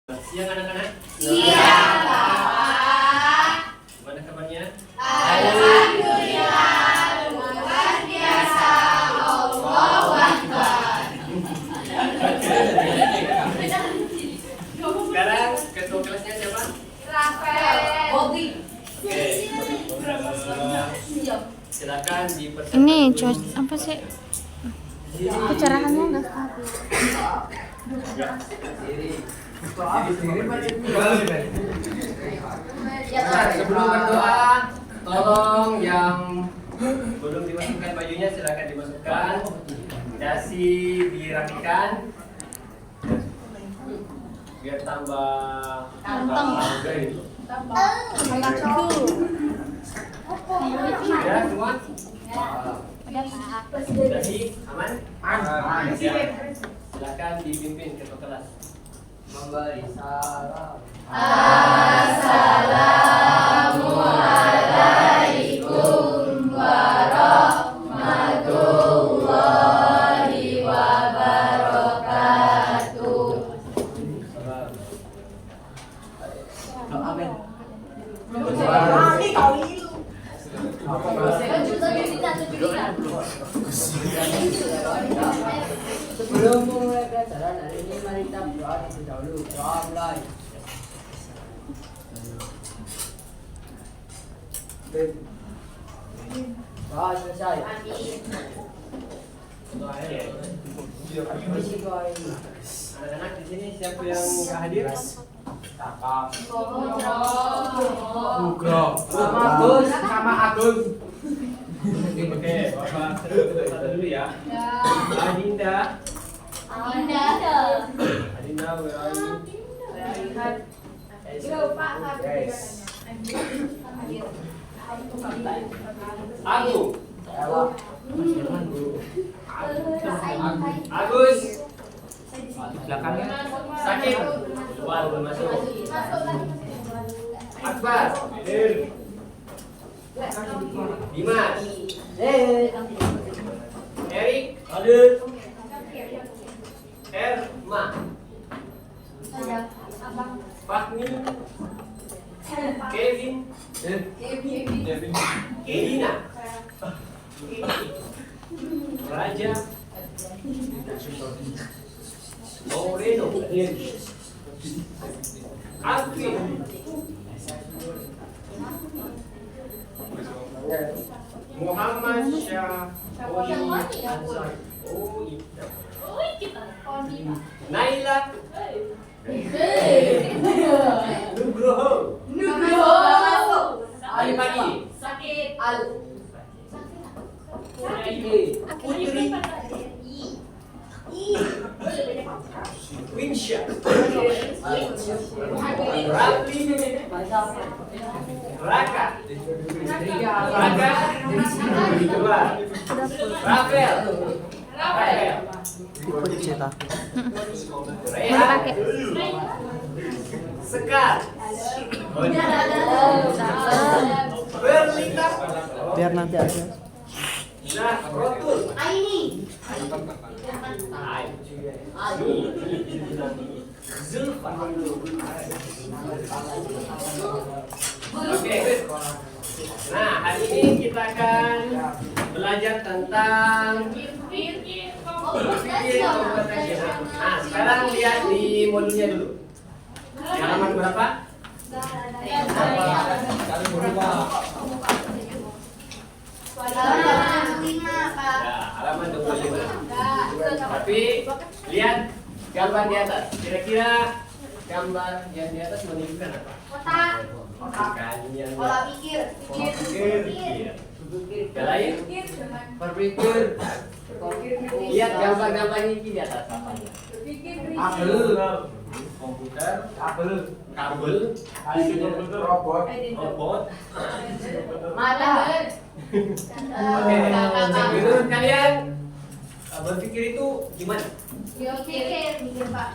Siang anak-anak? Iya, Bapak. Gimana kabarnya? Alhamdulillah, luar biasa. Allahu Akbar. Sekarang ketua kelasnya siapa? Rafael. Bobby. Oke. Silakan dipersiapkan. Ini dulu. apa sih? Pencerahannya nggak stabil. Nah, sebelum berdoa, tolong yang belum dimasukkan bajunya silakan dimasukkan. Dasi dirapikan biar tambah Ganteng. gitu. Anakku. Ya semua? Dasi aman? Ya. Silakan dipimpin ketua kelas. Memberi salam. Assalamualaikum warahmatullahi wabarakatuh. Amin. Sebelum memulai pelajaran hari ini, mari kita berdoa terlebih dahulu. Doa mulai. Doa selesai. Doa ya. Misi doa ini. Anak-anak di sini siapa yang nggak hadir? Kakak. Nugroh. Sama Agus. Sama Agus. Oke, Bapak satu dulu ya. Adinda, Adinda, where are you? Agung, Agus, Belakangnya. Sakit, keluar belum masuk. Akbar, hadir. Dimas, Erik, hadir. Erma, Fahmi, Kevin, Elina, Raja, Moreno, Alvin, Muhammad Syaholi Ansari. Oh iya. Naila, Nugroho, Ali Pagi, Putri, Winsya, Rafli, Raka, kedua, Rafael, Rehan, Sekar, Berlita, Biar nanti aja. Zahrotul, Zulfa. Oke. Nah, hari ini kita akan belajar tentang berpikir kompetensi. Nah, sekarang lihat di modulnya dulu. Di halaman berapa? Ya, halaman 25. Tapi lihat gambar di atas. Kira-kira gambar yang di atas menunjukkan apa? Bukan yang Pola pikir. Iya. Yang lain? Berpikir. Lihat gambar-gambar ini di atas apanya? Kabel. Komputer, Kabel. kabel, Robot. robot. Malah. Oke, menurut kalian berpikir itu gimana? Mikir, Pak.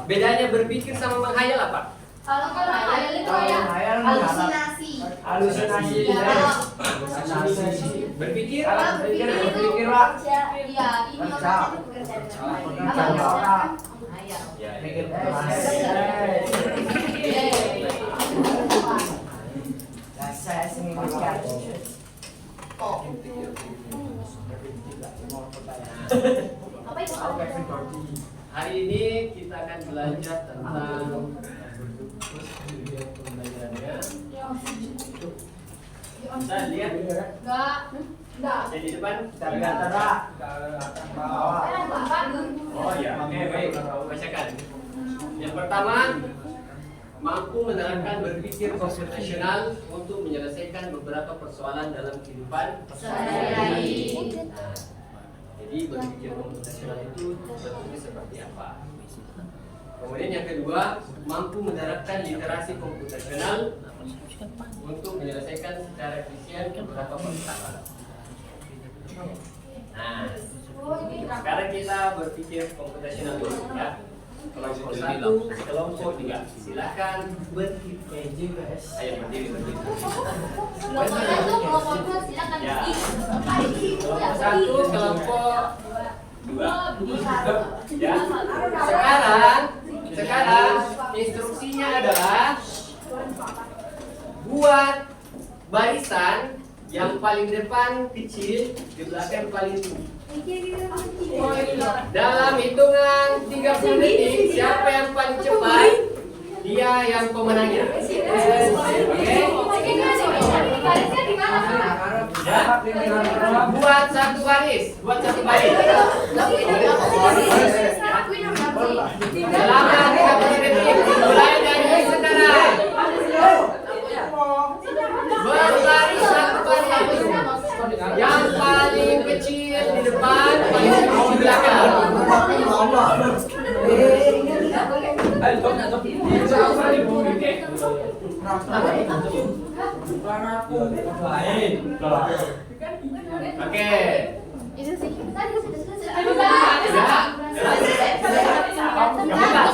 Bedanya berpikir sama menghayal apa? Kalau menghayal itu kayak halusinasi. Halusinasi. Berpikir? Kalau berpikir itu Berpikir, Pak. kerja. Iya, ini Kerja. itu pekerjaan. Kerja orang. Ya, Mikir. ya. akan belajar tentang pembelajarannya. Kita lihat saya di depan. Oh ya, oke baik. Bacakan. Yang pertama, mampu menerapkan berpikir komputasional untuk menyelesaikan beberapa persoalan dalam kehidupan sehari-hari. Jadi berpikir komputasional itu bentuknya seperti apa? Kemudian yang kedua, mampu menerapkan literasi komputasional untuk menyelesaikan secara efisien beberapa persoalan. Nah, sekarang kita berpikir komputasional dulu ya. Kelompok 1, kelompok 2. Silakan berdiri. Ayo berdiri. Ya. Kelompok 1, kelompok 2. Ya. Sekarang instruksinya adalah buat barisan yang paling depan kecil, di belakang paling tinggi. Dalam hitungan 30 detik, siapa yang paling cepat, dia yang pemenangnya. Ya. Buat satu baris. Selama 30 detik, mulai dari sekarang. Berbaris satu persatu. Yang paling kecil di depan, paling kecil di belakang. Oke. Itu sih. Ya.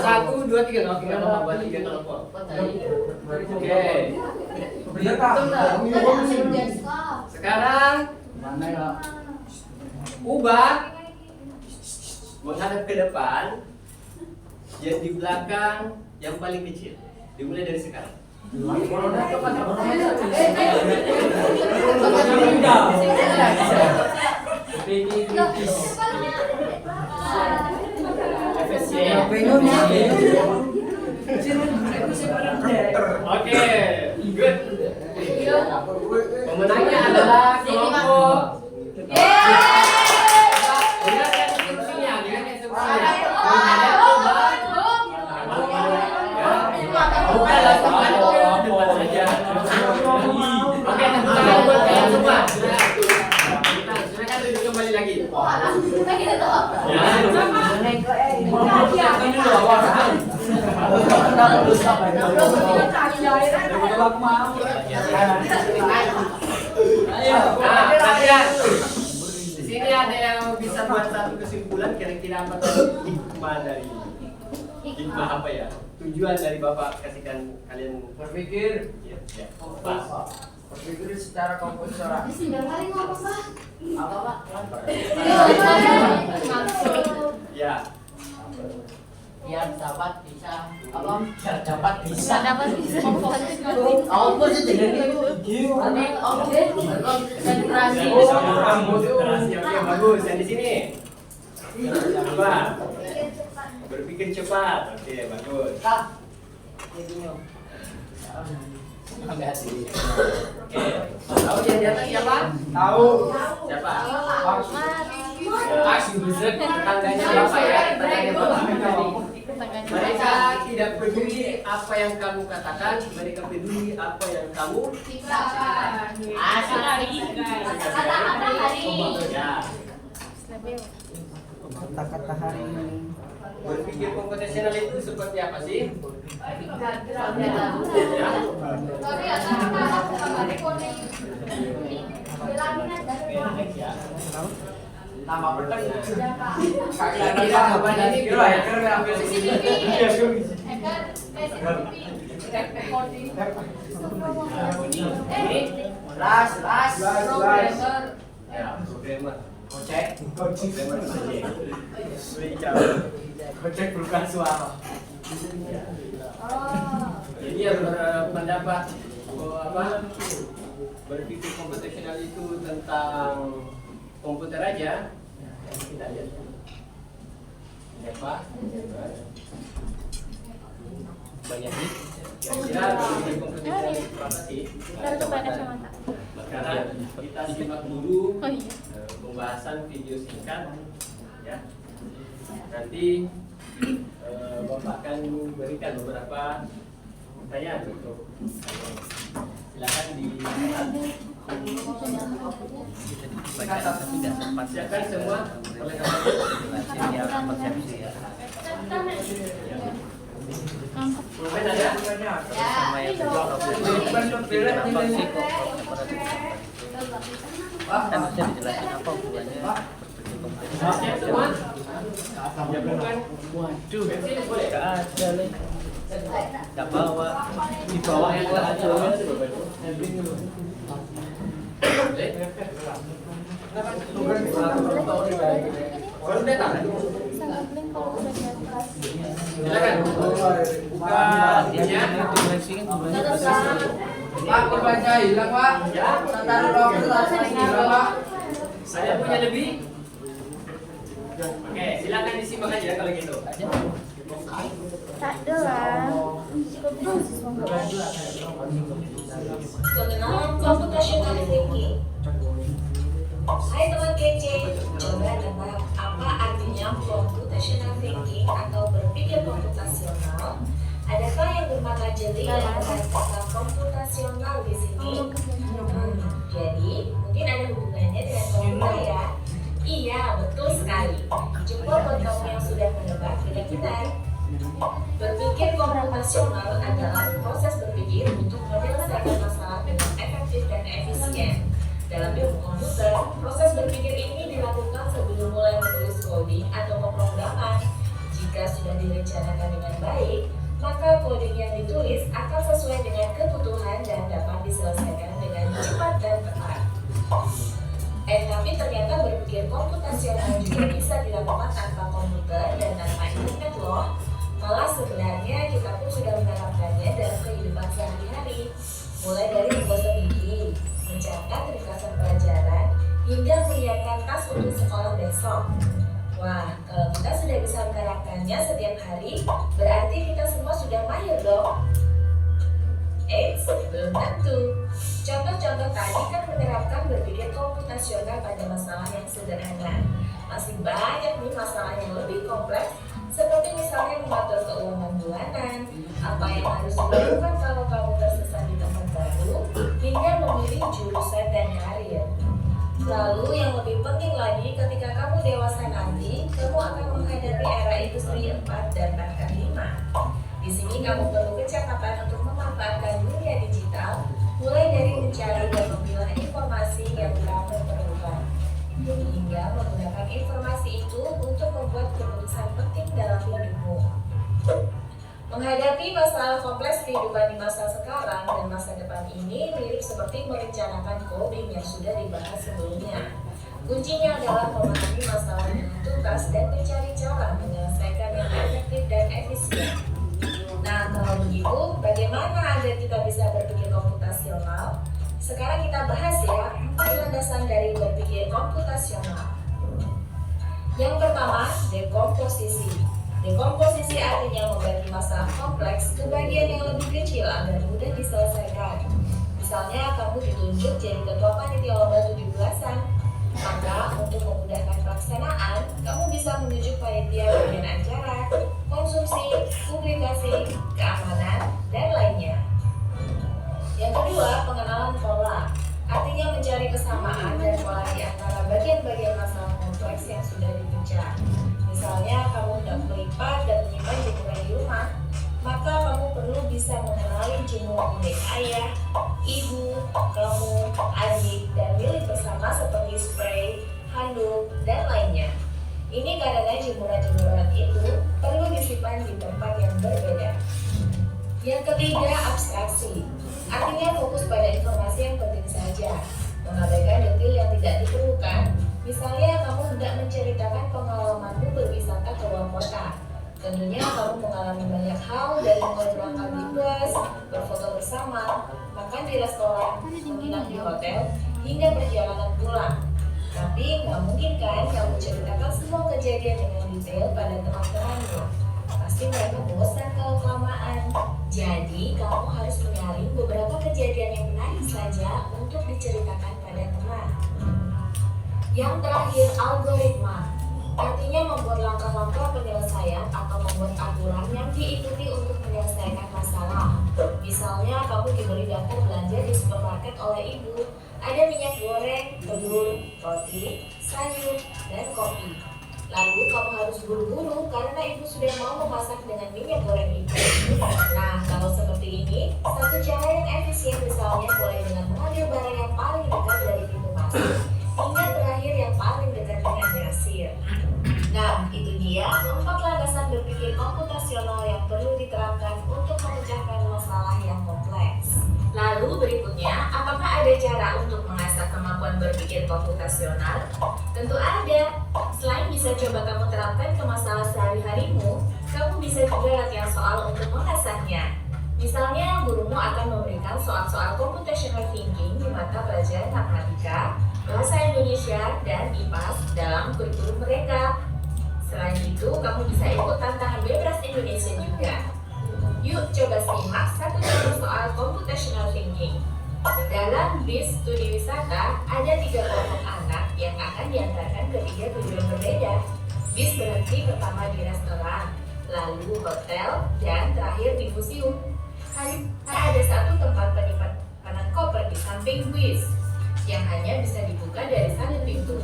1, 2, 3. Oke, kalau buat 3 kelompok. Oke. Sekarang ubah menghadap ke depan, yang di belakang yang paling kecil. Dimulai dari sekarang. Oke, good. Pemenangnya adalah kelompok. Dengarkan instruksinya. Bukan langsung depan saja. Oke, tepuk tangan buat kalian semua. Silakan duduk kembali lagi. Di sini ada yang bisa buat satu kesimpulan kira-kira apa hikmah dari hikmah apa ya? Tujuan dari Bapak kasihkan kalian Berpikir ya. berpikir secara komputeral. Apa Pak? Ya. Biar dapat bisa apa? Biar dapat bisa. Dapat bisa. Apa sih jadi aneh apa konsentrasi. Konsentrasi, oke bagus. Yang di sini apa? Berpikir cepat, oke bagus. Kak. Jadinya. Enggak sih. Oke. Tahu yang di atas siapa? Tahu. Siapa? Kasih bisa Tetangganya Bapak ya, tetangganya Bapak. Mereka tidak peduli apa yang kamu katakan, mereka peduli apa yang kamu ya. Kata-kata hari ini. Berpikir komputasional itu seperti apa sih? Ya. Nama berkenaan. Kira-kira jawaban ini Ras. ya, programmer. Cek. Programmer Cek bukan suara. Jadi yang berpendapat apa? Berpikir komputasional itu tentang komputer aja. Kita lihat. Ya Pak. banyak nih. Kira-kira bikin kompetisi berapa sih? Harus coba kacamata. Sekarang kita simak dulu Oh iya. pembahasan video singkat ya. Nanti Bapak akan berikan beberapa pertanyaan untuk silakan siapkan semua pulpen ada? Bisa dijelasin apa hubungannya Siap semua? Waduh, Pensil boleh? gak ada nih. Gak bawa. Di bawah yang ada. Baru datang? Sangat bling kalau udah di atas. Silakan. Buka ya. Pak, pulpennya hilang, Pak. Ya. Taruh loker hilang, Pak. Saya punya lebih. Oke, silakan disimak aja kalau gitu. Tak ada lah. Pengenalan computational thinking. Hai teman kece, coba tebak apa artinya computational thinking atau berpikir komputasional? Adakah yang bermata jeli dan membahas kata komputasional di sini? Jadi, mungkin ada hubungannya dengan komputer ya? Iya, betul sekali. Jempol buat kamu yang sudah menebak dengan benar. Berpikir komputasional adalah proses berpikir untuk menyelesaikan masalah dengan efektif dan efisien. Dalam ilmu komputer, proses berpikir ini dilakukan sebelum mulai menulis coding atau pemrograman. Jika sudah direncanakan dengan baik, maka coding yang ditulis akan sesuai dengan kebutuhan dan dapat diselesaikan dengan cepat dan tepat. Tapi ternyata berpikir komputasional juga bisa dilakukan tanpa komputer dan tanpa internet loh. Malah sebenarnya kita pun sudah menerapkannya dalam kehidupan sehari-hari. Mulai dari membuat strategi, mencatat ringkasan pelajaran, hingga menyiapkan tas untuk sekolah besok. Wah, kalau kita sudah bisa menerapkannya setiap hari, berarti kita semua sudah mahir dong. Eits, belum tentu. Contoh-contoh tadi kan menerapkan berpikir komputasional pada masalah yang sederhana. Masih banyak nih masalah yang lebih kompleks, seperti misalnya mengatur keuangan bulanan, apa yang harus dilakukan kalau kamu tersesat di tempat baru, hingga memilih jurusan dan karir. Lalu yang lebih penting lagi, ketika kamu dewasa nanti, kamu akan menghadapi era industri 4 dan bahkan 5. Di sini kamu perlu kecakapan untuk memanfaatkan dunia digital, mulai dari mencari dan memilah informasi yang kamu perlukan, hingga menggunakan informasi itu untuk membuat keputusan penting dalam hidupmu. Menghadapi masalah kompleks kehidupan di masa sekarang dan masa depan ini mirip seperti merencanakan coding yang sudah dibahas sebelumnya. Kuncinya adalah memahami masalah dengan tuntas dan mencari cara menyelesaikan yang efektif dan efisien. Nah, kalau begitu, bagaimana agar kita bisa berpikir komputasional? Sekarang kita bahas ya, 4 landasan dari berpikir komputasional. Yang pertama, dekomposisi. Dekomposisi artinya membagi masalah kompleks ke bagian yang lebih kecil agar mudah diselesaikan. Misalnya, kamu ditunjuk jadi ketua panitia lomba 17-an. Maka, untuk memudahkan pelaksanaan, kamu bisa menunjuk panitia bagian acara, konsumsi, publikasi, keamanan, dan lainnya. Yang kedua, pengenalan pola. Artinya mencari kesamaan dan pola di antara bagian-bagian masalah kompleks yang sudah dipecah. Misalnya, kamu hendak melipat dan menyimpan jemuran di rumah, maka kamu perlu bisa mengenali jemuran milik ayah, ibu, kamu, adik, dan milik bersama seperti spray, handuk, dan lainnya. Ini karena jemuran-jemuran itu perlu disimpan di tempat yang berbeda. Yang ketiga, abstraksi. Artinya fokus pada informasi yang penting saja, mengabaikan detail yang tidak diperlukan. Misalnya, kamu hendak menceritakan pengalamanmu berwisata ke luar kota. Tentunya kamu mengalami banyak hal dari mulai berangkat di bus, berfoto bersama, makan di restoran, menginap di hotel, hingga perjalanan pulang. Tapi nggak mungkin kan kamu ceritakan semua kejadian dengan detail pada teman-temanmu. Pasti mereka bosan kalau kelamaan. saja untuk diceritakan pada teman. Yang terakhir, algoritma. Artinya membuat langkah-langkah penyelesaian atau membuat aturan yang diikuti untuk menyelesaikan masalah. Misalnya, kamu diberi daftar belanja di supermarket oleh ibu. Ada minyak goreng, telur, roti, sayur, dan kopi. Lalu kamu harus buru-buru karena ibu sudah mau memasak dengan minyak goreng itu. Nah, kalau seperti ini, satu cara yang efisien misalnya boleh dengan mengambil barang yang paling dekat dari pintu masuk hingga terakhir yang paling dekat dengan kasir. Nah, itu dia 4 landasan berpikir komputasional yang perlu diterapkan untuk memecahkan masalah yang kompleks. Lalu berikutnya, apakah ada cara untuk mengasah kemampuan berpikir komputasional? Tentu ada. Selain bisa coba kamu terapkan ke masalah sehari-harimu, kamu bisa juga latihan soal untuk mengasahnya. Misalnya, gurumu akan memberikan soal-soal computational thinking di mata pelajaran matematika, bahasa Indonesia, dan IPAS dalam kurikulum mereka. Selain itu, kamu bisa ikut tantangan bebas Indonesia juga. Yuk coba simak satu contoh soal computational thinking. Dalam bis studi wisata, ada 3 kelompok anak yang akan diantarkan ke 3 tujuan berbeda. Bis berhenti pertama di restoran, lalu hotel, dan terakhir di museum. Ada satu tempat penyimpanan koper di samping bis yang hanya bisa dibuka dari satu pintu.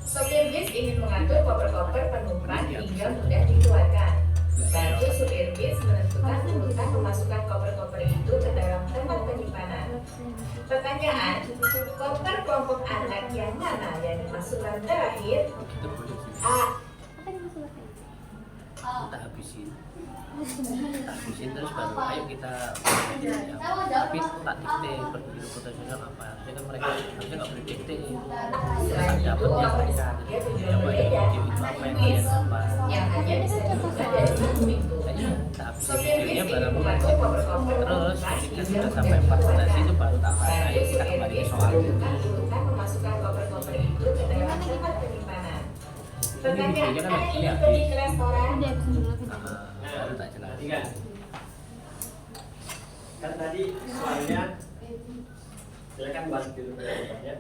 Sopir bis ingin mengatur koper-koper penumpang hingga mudah dikeluarkan. Lalu supir bis menentukan urutan memasukkan koper-koper itu ke dalam tempat penyimpanan. Pertanyaan, koper kelompok anak yang mana yang dimasukkan terakhir? A. Kita habisin terus baru ayo kita tapi tak dikte berpikir komputasional apa jadi kan mereka harusnya nggak boleh dikte dapatnya mereka coba itu apa yang dia apa Yang hanya bisa dibuka dari satu pintu. tak pikirnya barang terus ketika sudah sampai 14 itu baru tak ayo kita kembali ke soal Urutan memasukkan koper-koper itu ke dalam tempat penyimpanan. Pertanyaan, videonya kan Anda lagi ingin ya, pergi ke restoran? Udah habis dulu. baru tak jelas Tadi kan tadi soalnya silakan bahas dulu ya.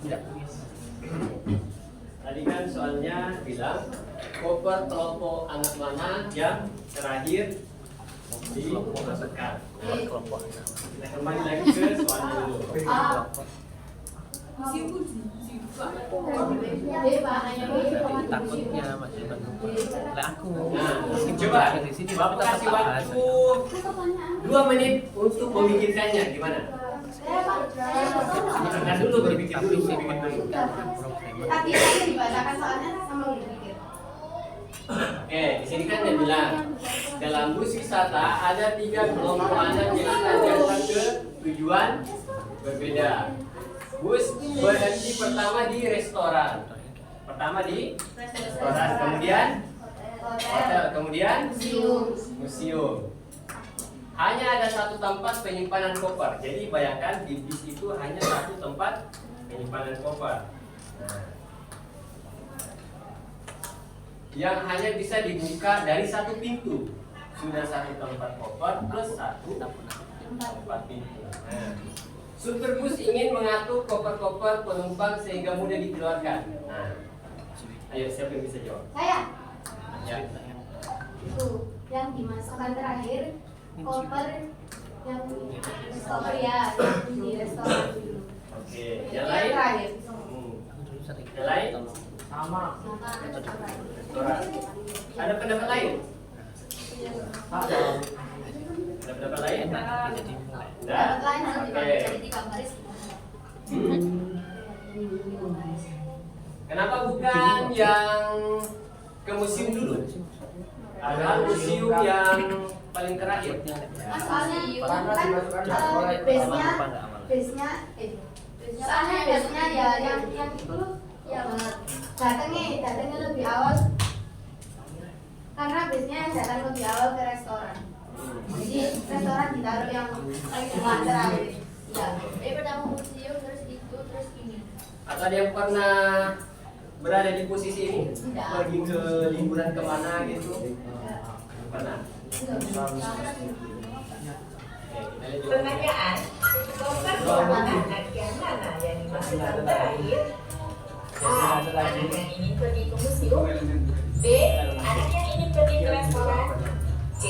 tidak Tadi kan soalnya bilang koper kelompok anak mana yang terakhir dimasukkan. kelompok Kita kembali lagi ke soalnya dulu. takutnya masih bantu aku Coba di sini Bapak kasih waktu 2 menit untuk memikirkannya gimana? Kan dulu berpikir dulu, berpikir dulu. Tadi aja dibacakan soalnya sama berpikir. Oke, di sini kan dia bilang dalam bus wisata ada 3 kelompok anak yang akan datang ke tujuan berbeda. Bus berhenti pertama di restoran. Kemudian hotel, kemudian museum. Hanya ada satu tempat penyimpanan koper. Jadi bayangkan di bis itu hanya satu tempat penyimpanan koper. Nah, yang hanya bisa dibuka dari satu pintu. Sudah satu tempat koper plus satu tempat pintu. Nah, supir bus ingin mengatur koper-koper penumpang sehingga mudah dikeluarkan. Nah, ayo siapa yang bisa jawab? Saya Ya. itu yang dimasukkan terakhir koper yang restoran ya, yang di restoran dulu. Oke, yang Yang lain? terakhir. Yang lain? Sama. Restoran. Ada pendapat lain? Ada pendapat lain? Ada? Pendapat lain harus Oke. dibagi jadi 3 baris. Kenapa bukan yang ke museum dulu? Ada museum yang paling terakhir. Soalnya Karena kan dimasukkan base-nya Base-nya ya yang itu loh yang datangnya lebih awal karena base-nya yang datang lebih awal ke restoran. Jadi restoran ditaruh yang paling depan terakhir. Ya. Pertama museum terus itu terus ini. Atau ada yang pernah berada di posisi ini? Tidak. Pergi ke liburan kemana gitu? Pernah? kita lihat jawabannya. Pertanyaan, kompas dua anak yang mana yang dimasukkan terakhir? A. Anak yang ingin pergi ke museum. B. Anak yang ingin pergi ke restoran. C.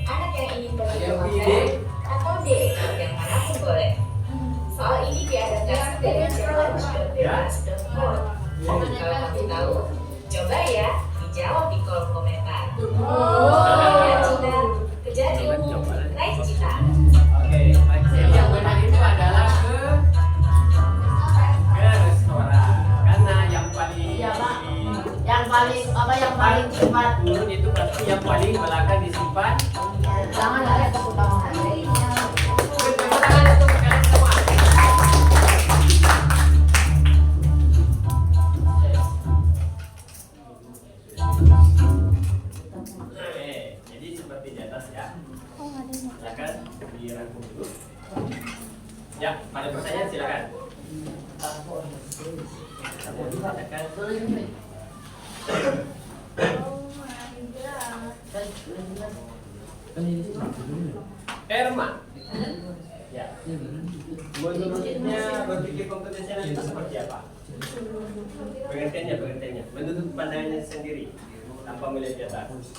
Anak yang ingin pergi ke hotel. Atau D. Yang manapun boleh. Soal ini diadakan dari challenge.bebas.com. Kalau kamu tahu, coba ya dijawab di kolom komentar. Ya, Cita. Kejar ilmu, raih cita. Oke, jadi yang benar itu adalah ke restoran. Karena yang paling Iya, Pak. Yang paling cepat. turun itu pasti yang paling belakang disimpan. Jangan ada tepuk tangan. Tepuk tangan untuk kalian semua. Oke, jadi seperti di atas ya. Oh, nggak ada yang Silakan dirangkum dulu. Ya, pada pertanyaan silakan. Silakan. Erma. Ya. Menurutnya berpikir kompetensial itu seperti apa? Pengertiannya. Menurut pandangannya sendiri tanpa melihat di atas.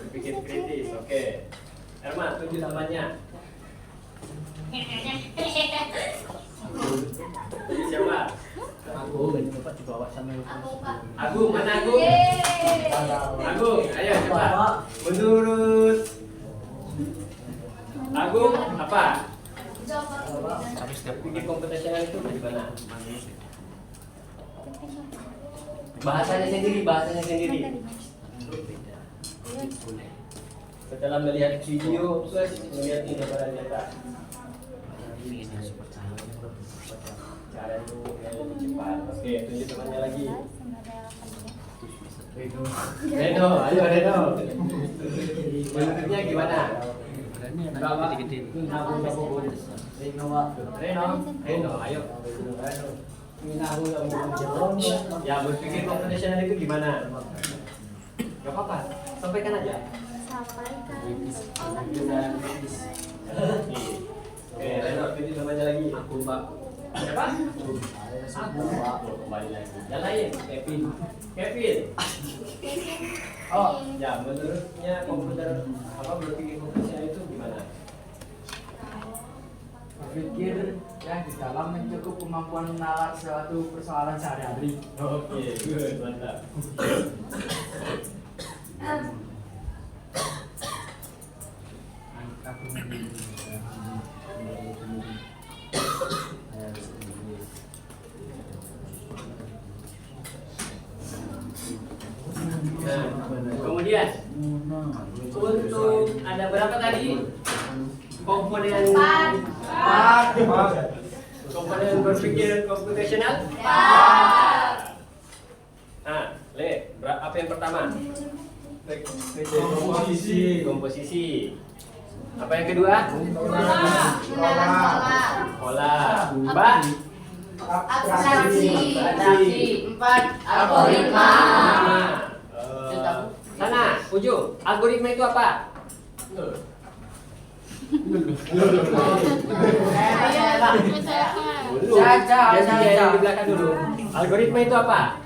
Berpikir kritis, oke. Erma, tunjuk namanya. Siapa? Agung, mana Agung? Agung, ayo coba. Menurut Agung apa? Berpikir kompetensial itu bagaimana? Bahasanya sendiri. Setelah melihat video plus melihat gambaran nyata. Cara itu yang lebih cepat. Oke, tunjuk temannya lagi. Reno, ayo Reno. Menurutnya gimana? Reno, ayo. Ya, berpikir kompetensial itu gimana? Gak apa-apa, sampaikan aja. Oke, Reno, tunjuk namanya lagi. Aku Pak. Siapa? Aku Pak. Kembali lagi. Yang lain, Kevin. Oh, ya, menurutnya komputer berpikir kompetensial itu gimana? Berpikir yang di dalam mencukup kemampuan menalar suatu persoalan sehari-hari. Oke, good, mantap. Nah, kemudian untuk ada berapa tadi komponen komponen berpikir komputasional? Nah, apa yang pertama? Komposisi. Apa yang kedua? Pola. Mbak? Abstraksi. 4. Algoritma. Sana, ujung. Algoritma itu apa? Yang di belakang dulu. Algoritma itu apa?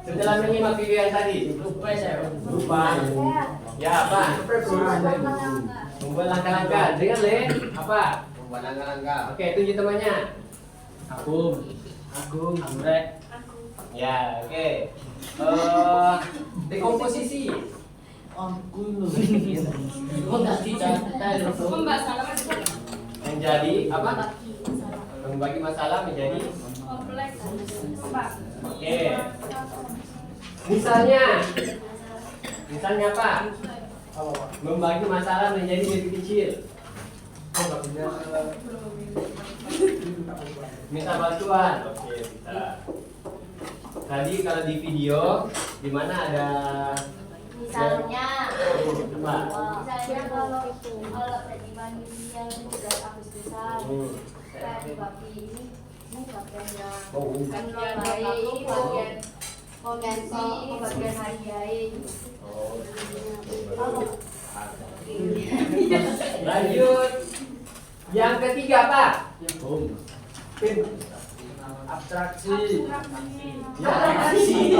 Setelah menyimak video yang tadi. Lupa. Ya apa? Membuat langkah-langkah. Dengar Le? Apa? Membuat langkah-langkah. Oke, tunjuk temannya. Agung. Amrek. Ya, oke. Dekomposisi. Menjadi apa? Membagi masalah menjadi oke. Misalnya apa? Membagi masalah menjadi lebih kecil. Minta bantuan. Oke, bisa. Tadi kalau di video di mana ada Misalnya coba. kalau Prediman yang 17 Agustusan kayak di Bapi ini Pembagian hadiah. Lanjut. Yang ketiga apa? Abstraksi. Atraksi.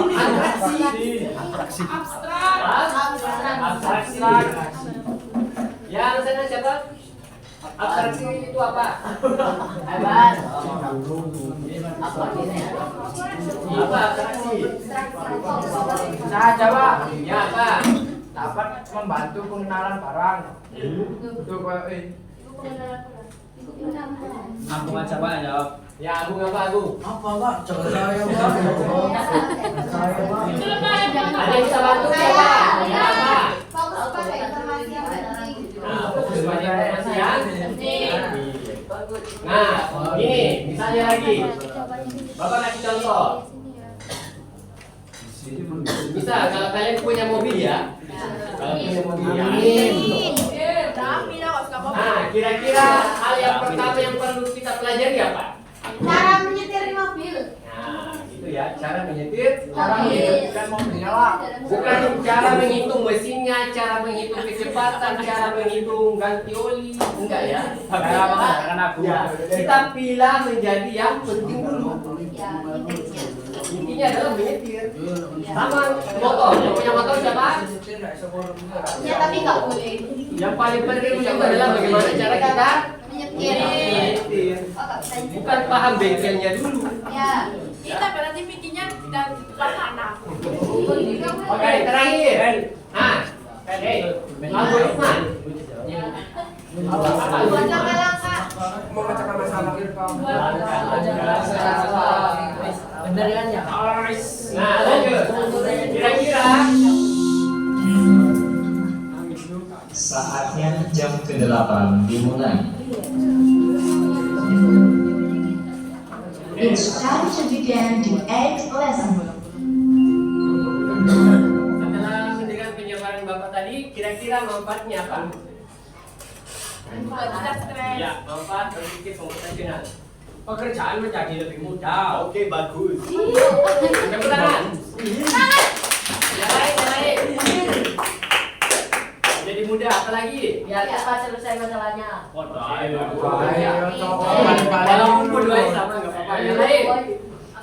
Abstraksi. Yang sana siapa? Abstraksi itu apa? Apa abstraksi? Nah, coba. Ya apa? Dapat membantu pengenalan barang. Untuk Aku nggak coba jawab. Ya Agung apa Agung? apa Pak? Coba saya Pak. Ada yang bisa bantu siapa? Ya apa? Fokus pada informasi yang penting. Nah, fokus pada informasi yang penting. Nah, ini misalnya lagi. Bapak kasih contoh. Bisa kalau kalian punya mobil ya. Kalau punya mobil ya. Nah, kira-kira hal yang pertama yang perlu kita pelajari apa? Cara menyetir mobil. Nah, itu ya, cara menyetir. Cara menghidupkan mobilnya Pak. Bukan cara menghitung mesinnya, cara menghitung kecepatan, cara menghitung ganti oli, enggak ya? Cara menggunakan aku. Ya, kita pilih menjadi yang penting dulu. Ya, intinya. Intinya adalah menyetir. Sama motor, yang punya motor siapa? Ya, tapi nggak boleh. Yang paling penting itu adalah bagaimana cara kita Menyetir. menyetir. Oh, nggak bisa nyetir. Bukan paham bengkelnya dulu. Ya. Kita berarti bikinnya dan anak. Oke, terakhir. Nah, algoritma. Apa Langkah-langkah. Memecahkan masalah. Bener kan ya? Nah, lanjut. Kira-kira Saatnya jam ke-8 dimulai. It's time to begin the 8th lesson. setelah mendengar penjabaran Bapak tadi, kira-kira manfaatnya apa? Buat tidak stres. Ya, manfaat berpikir komputasional. Pekerjaan menjadi lebih mudah. Oke, bagus. Tepuk tangan. Yang lain. Jadi mudah, apa lagi? Ya cepat selesai masalahnya. Kalau kumpul dua sama nggak apa-apa. Yang lain.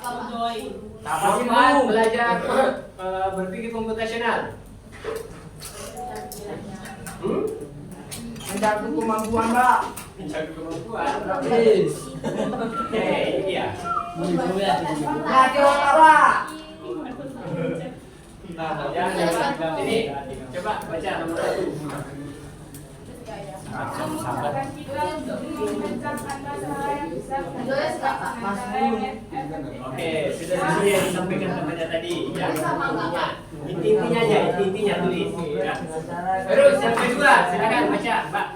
Doi. Manfaat belajar berpikir komputasional. Menjaga kemampuan Pak. Menjaga kemampuan. Please. Oke, ini dia. Hati otak Pak. Ini coba baca nomor 1. Memudahkan kita untuk memecahkan masalah yang bisa Tulis nggak, Pak? Oke, sudah sesuai yang disampaikan temannya tadi. Ya, intinya aja, intinya tulis. Ya. Terus yang kedua, silakan baca, Mbak.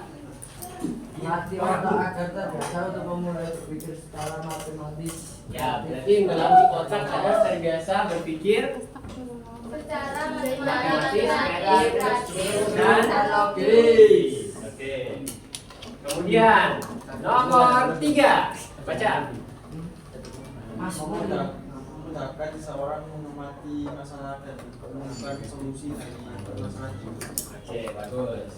Hati otak agar terbiasa untuk memulai berpikir secara matematis. Ya, berarti melalui otak agar terbiasa berpikir Secara matematis, matematis, dan logis. Oke. Kemudian nomor 3, baca. Memudahkan seseorang mengamati masalah dan menemukan solusi dari permasalahan itu. Oke, bagus.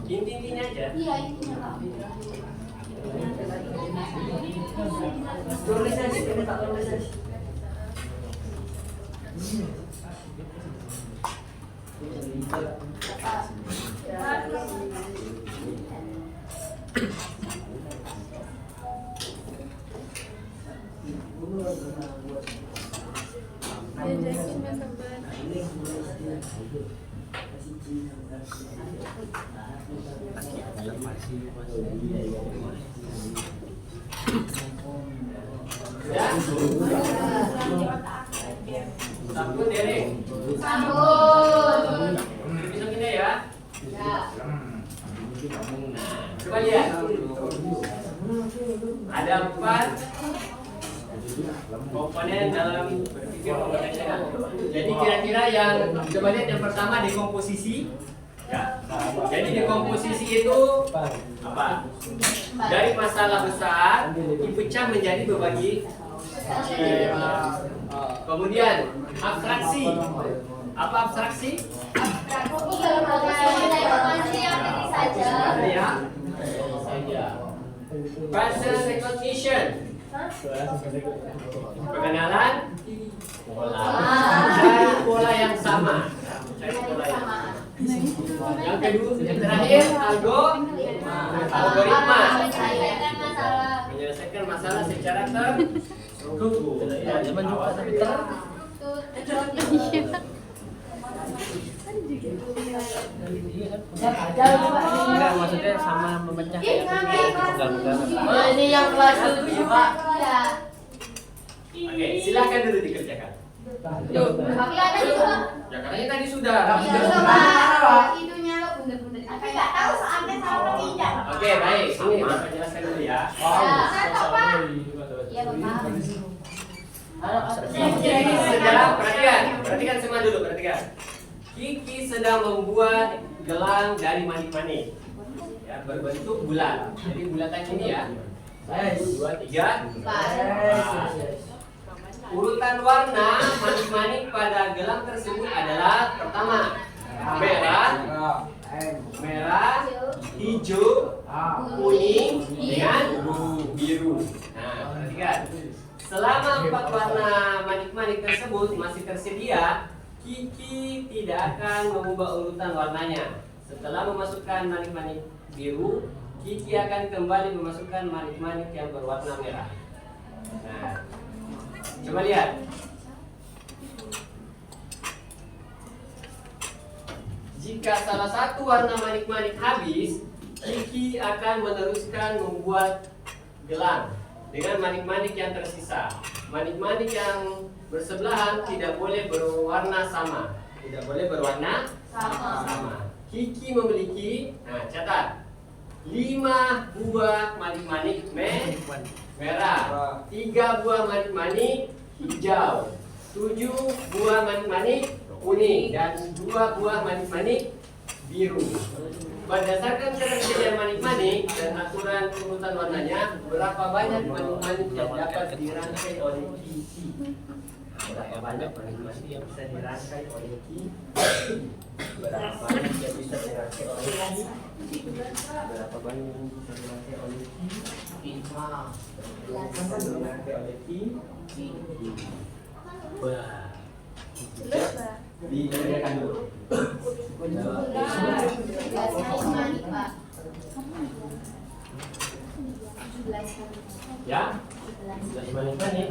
Intinya aja. Iya, intinya, Pak. Tulis aja, kita tulis aja. Ya. Sambut, Derek. Sambut. Bisa pindah ya. Ya. Coba lihat. Ada 4 komponen dalam berpikir komputasional. Jadi kira-kira yang coba lihat yang pertama dekomposisi. Ya. Jadi dekomposisi itu apa? Dari masalah besar dipecah menjadi berbagi kecil. Kemudian abstraksi. Apa abstraksi? Informasi yang penting saja. Ya. Facial recognition. Pengenalan pola. Cari pola yang sama. Cari pola yang sama. Yang kedua, yang terakhir algoritma. Menyelesaikan masalah secara terstruktur. Ya, zaman juga tapi Enggak, maksudnya sama memecah kayak Oh, ini yang kelas 7, Pak. Ya. Oke, silakan dulu dikerjakan. Tapi ada juga. Ya katanya tadi sudah. Iya, Pak. Itunya lo bunda-bunda. Tapi nggak tahu soalnya sama tidak. Oke, baik. Ini Bapak jelaskan dulu ya. Saya tahu, Pak. Iya, Bapak. Kiki sedang perhatikan semua dulu, perhatikan. Kiki sedang membuat gelang dari manik-manik. Ya, berbentuk bulat. Jadi bulatan ini ya. 1, 2, 3. Urutan warna manik-manik pada gelang tersebut adalah pertama merah, hijau, kuning, dengan biru. Nah, perhatikan. Selama 4 warna manik-manik tersebut masih tersedia, Kiki tidak akan mengubah urutan warnanya. Setelah memasukkan manik-manik biru, Kiki akan kembali memasukkan manik-manik yang berwarna merah. Nah, coba lihat. Jika salah satu warna manik-manik habis, Kiki akan meneruskan membuat gelang dengan manik-manik yang tersisa. Manik-manik yang bersebelahan tidak boleh berwarna sama. Tidak boleh berwarna sama. Kiki memiliki, nah catat, 5 buah manik-manik merah, 3 buah manik-manik hijau, 7 buah manik-manik kuning, dan 2 buah manik-manik biru. Berdasarkan ketersediaan manik-manik dan aturan urutan warnanya, berapa banyak manik-manik yang dapat dirangkai oleh Kiki? Berapa banyak manik-manik yang bisa dirangkai oleh Kiki? Berapa banyak yang bisa dirangkai oleh Kiki? Berapa banyak yang bisa dirangkai oleh Kiki? 5. Berapa dirangkai oleh Kiki? Wah. Dikerjakan dulu. Ya? 17 manik-manik.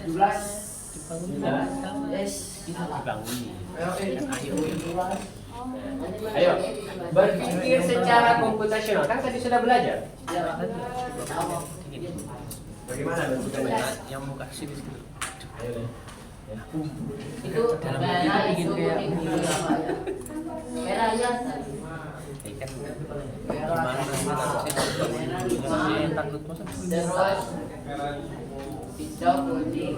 17. Ayo, berpikir secara komputasional. Kan tadi sudah belajar. Bagaimana bentukannya? yang muka sini. Ayo deh. Itu merah bikin kayak Merah ya. ikan gimana takut masa Hijau, kuning,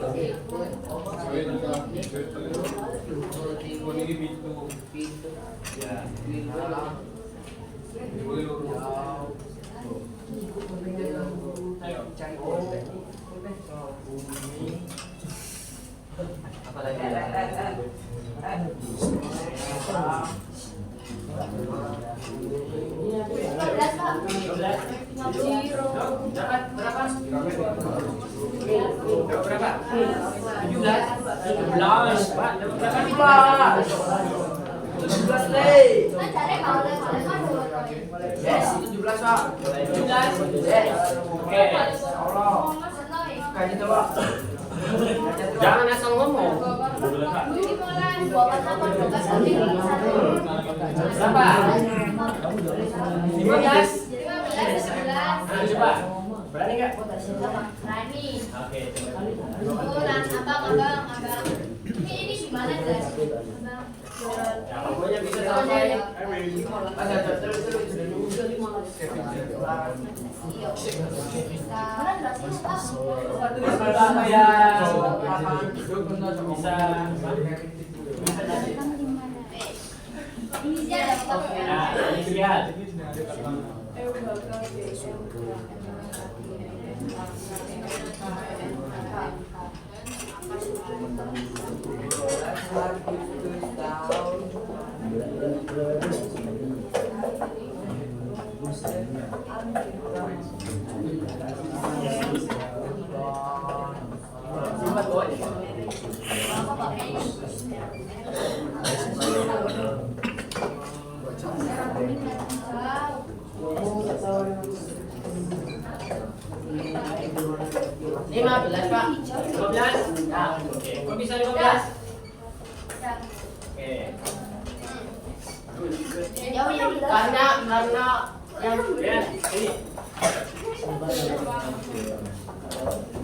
Apalagi dapat berapa? 17. Pak, dapat berapa? 17 deh. Yes, 17 Pak. 17. Yes. Oke. Allah. Kaji coba. Jangan asal ngomong. Berapa? 15. Nah, coba. Berani nggak? Berani. Oke, coba. Abang. Ini gimana guys? Abang. Ya, pokoknya bisa sampai Pak. 15? Nah, oke. Kok bisa 15? Oke. Karena yang ya, ini.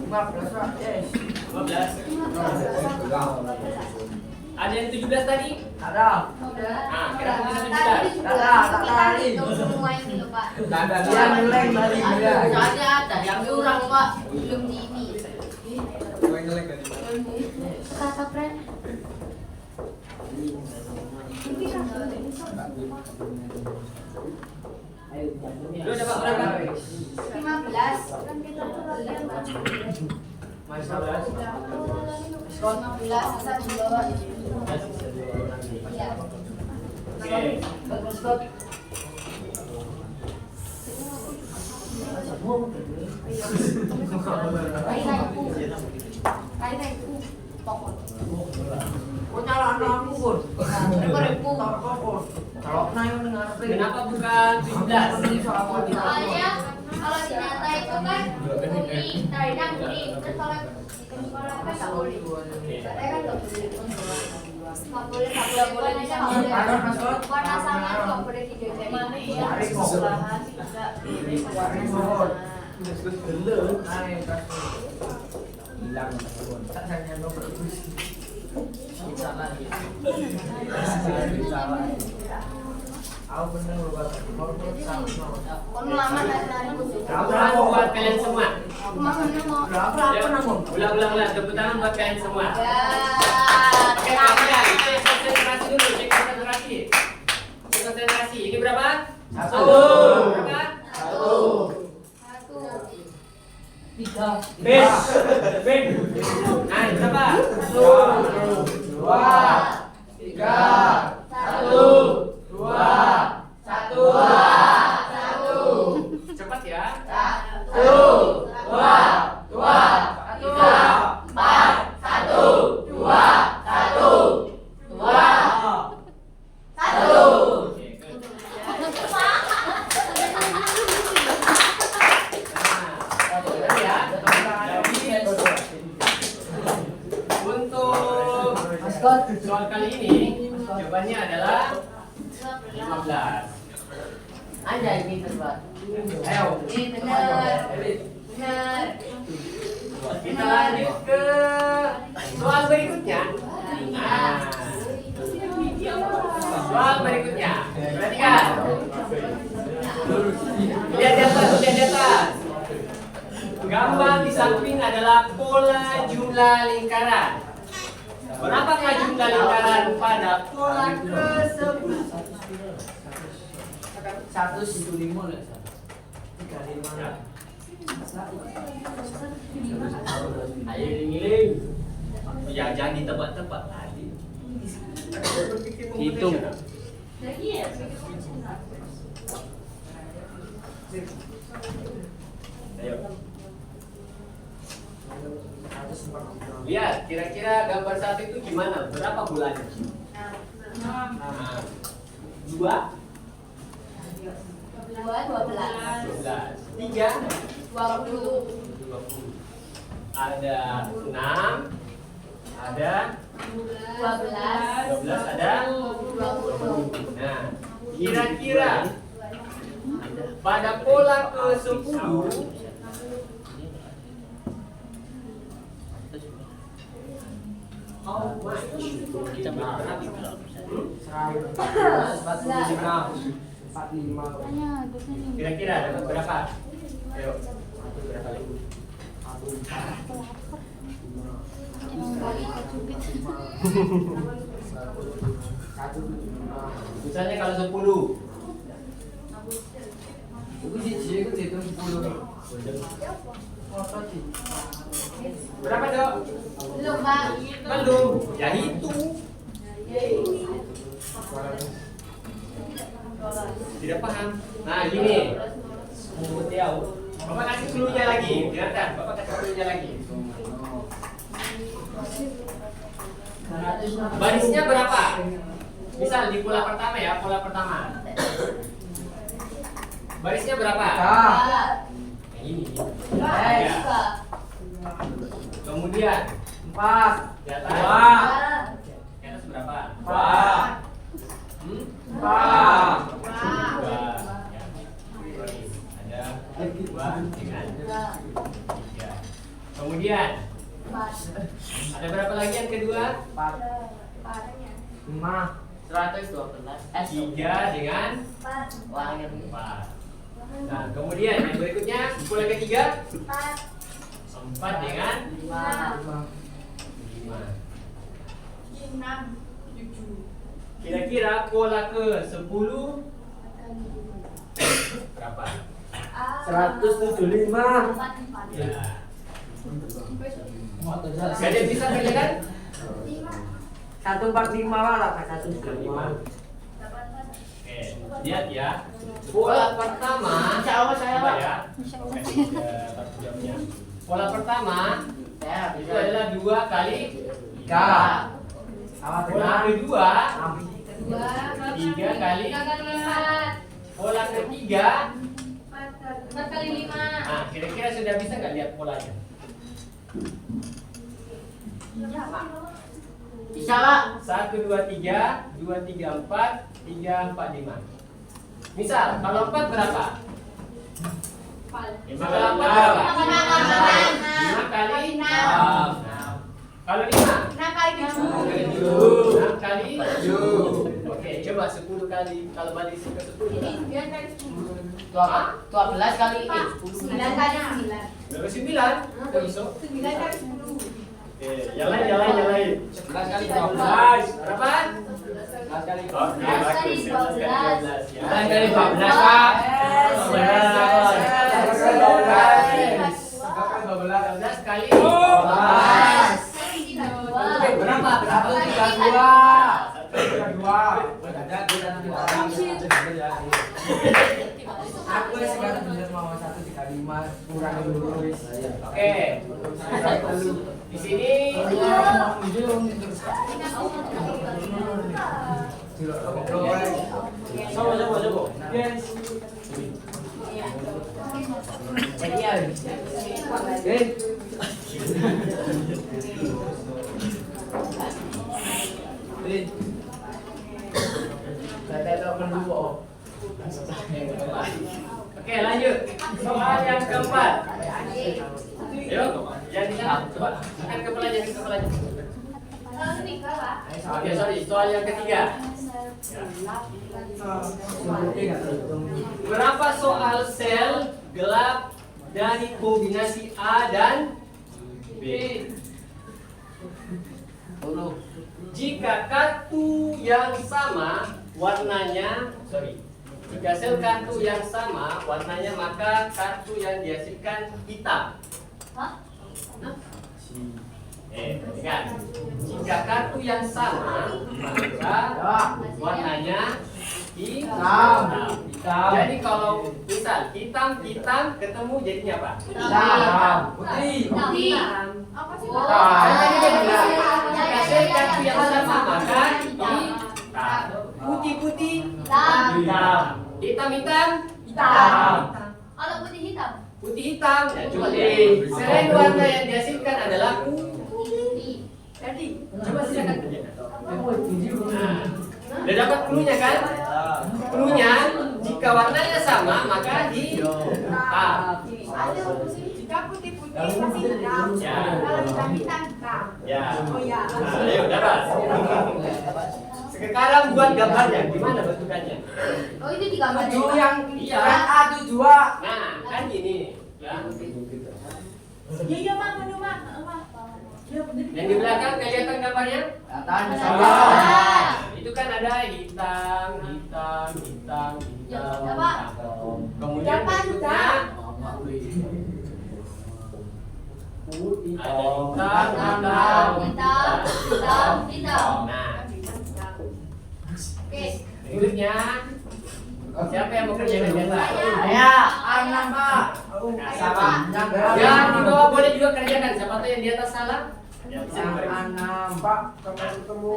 15. Ada yang 17 tadi? Ada. Nah, kira bisa 17. Semua yang gitu Pak. Ada yang nilai tadi dia. Soalnya ada yang curang Pak, belum di ini. Kata friend. Lu dapat berapa? 15. Kan kita tuh kalian 15. 15 bisa di bawah. Iya. Oke. Kenapa bukan 17? Soalnya kalau di nyata itu kan bumi, tarinang bumi, terus kalau di sekolah kan nggak boleh. Saya kan nggak boleh, nggak boleh. Warna sama nggak boleh dijodohin. Sekolahan tidak. Kamu lama nari musik. Tepuk buat kalian semua. Aku mau nemu. Ulang. Tepuk tangan buat kalian semua. Ya. Oke, kalian. Cek konsentrasi dulu. Cek konsentrasi. Ini berapa? 1. Berapa? 1. Ben. Nah, ini berapa? 1, 2, 3, 1, 2, 1. Cepat ya. 1, 2, 3, 4, 1, 2, 1. Oke, good. Untuk soal kali ini jawabannya adalah 15. Ada ini Pak. Ayo, Benar. Benar. kita lanjut ke soal berikutnya. Nah, soal berikutnya. Perhatikan. Lihat di atas. Gambar di samping adalah pola jumlah lingkaran. Berapakah jumlah lingkaran pada pola ke-10? 1,5 lah. 35. Ayo giling. Ya jangan ditebak-tebak tadi. Hitung. Ayo. Lihat, kira-kira gambar satu itu gimana? Berapa bulannya? 2, 12, 3, 20. ada 6, ada 12. 12, ada 20. Nah, kira-kira pada pola ke-10 20. Tanya, duduknya nih. Kira-kira dapat berapa? Ayo. Berapa lagi? Emang kali kecubit. Misalnya kalau 10. Berapa, Dok? Belum, Pak. Belum. Ya itu. Tidak paham. Nah, gini. Bapak kasih clue-nya lagi. Dengarkan, Bapak kasih clue-nya lagi. Barisnya berapa? Misal di pola pertama ya, pola pertama. Barisnya berapa? Yang ini. Ya. Kemudian 4. di atas. Di atas berapa? 4. Dua. Ya. Ada 2 dengan 3. Kemudian ada berapa lagi yang kedua? 4. 5. 112. 3 dengan 4. Nah, kemudian yang berikutnya pola ketiga 4 dengan 5. Kira-kira pola ke 10 berapa? 175. Ya. Gak ada yang bisa kerjakan? 145 lah, 145. Oke, lihat ya. Pola pertama, coba ya. Pola pertama itu adalah 2 kali 3. Pola kedua 3 kali. Pola ketiga 4 kali 5. Nah, kira-kira sudah bisa nggak lihat polanya? Bisa, Pak. 1, 2, 3, 2, 3, 4, 3, 4, 5. Misal, kalau 4 berapa? 5 kali 4 berapa? 5 kali 6. Kalau 5? 6 kali 7. 6 kali 7. Oke, coba 10 kali. Kalau balik ke 10 berapa? 9 kali 10. 12 kali 9 kali 9. Berapa 9? Udah bisa? 9 kali 10. Oke, yang lain. 11 kali 12. Berapa? 11 kali 12 kali 12. 11 kali 12, Pak. 12 kali 12. Berapa? 32. Aku sekarang bener mau 1 dikali 5 kurang dulu. Oke. Di sini coba. Yes. Oke, lanjut. Soal yang keempat. Yuk, yang di sana coba angkat kepalanya, Oke, sorry. Soal yang ketiga. Berapa soal sel gelap dari kombinasi A dan B? Jika kartu yang sama warnanya, jika sel kartu yang sama warnanya, maka kartu yang dihasilkan hitam. Perhatikan. Jika kartu yang sama maka warnanya hitam. Jadi kalau misal hitam ketemu jadinya apa? Putih. Apa sih? Jika sel kartu yang sama maka hitam. Putih hitam. Kalau putih hitam. Putih hitam. Ya, coba selain warna yang dihasilkan adalah putih. Jadi coba silakan kerjakan. Udah dapat clue-nya kan? Clue-nya jika warnanya sama maka hitam. Jika putih-putih Ya. Kalau hitam hitam hitam. Ya. Oh ya. Nah, ayo dapat. Sekarang buat gambarnya, gimana bentukannya? Oh itu digambar Tujuh yang Iya. A tujuh A. Nah, kan gini. Ya. Iya mak, bener mak. Iya bener. Yang di belakang kelihatan gambarnya? Tanda sama. Itu kan ada hitam, hitam, hitam, hitam. Coba. Kemudian Berapa, bentuknya putih. ada Hitam. Nah, Oke. berikutnya siapa yang mau kerjakan jasa? Ya, anak Pak. Sama. Yang Yang di bawah boleh juga kerjakan. Siapa tahu yang di atas salah? Ya, bisa Yang diberi. enam Pak, kalau ketemu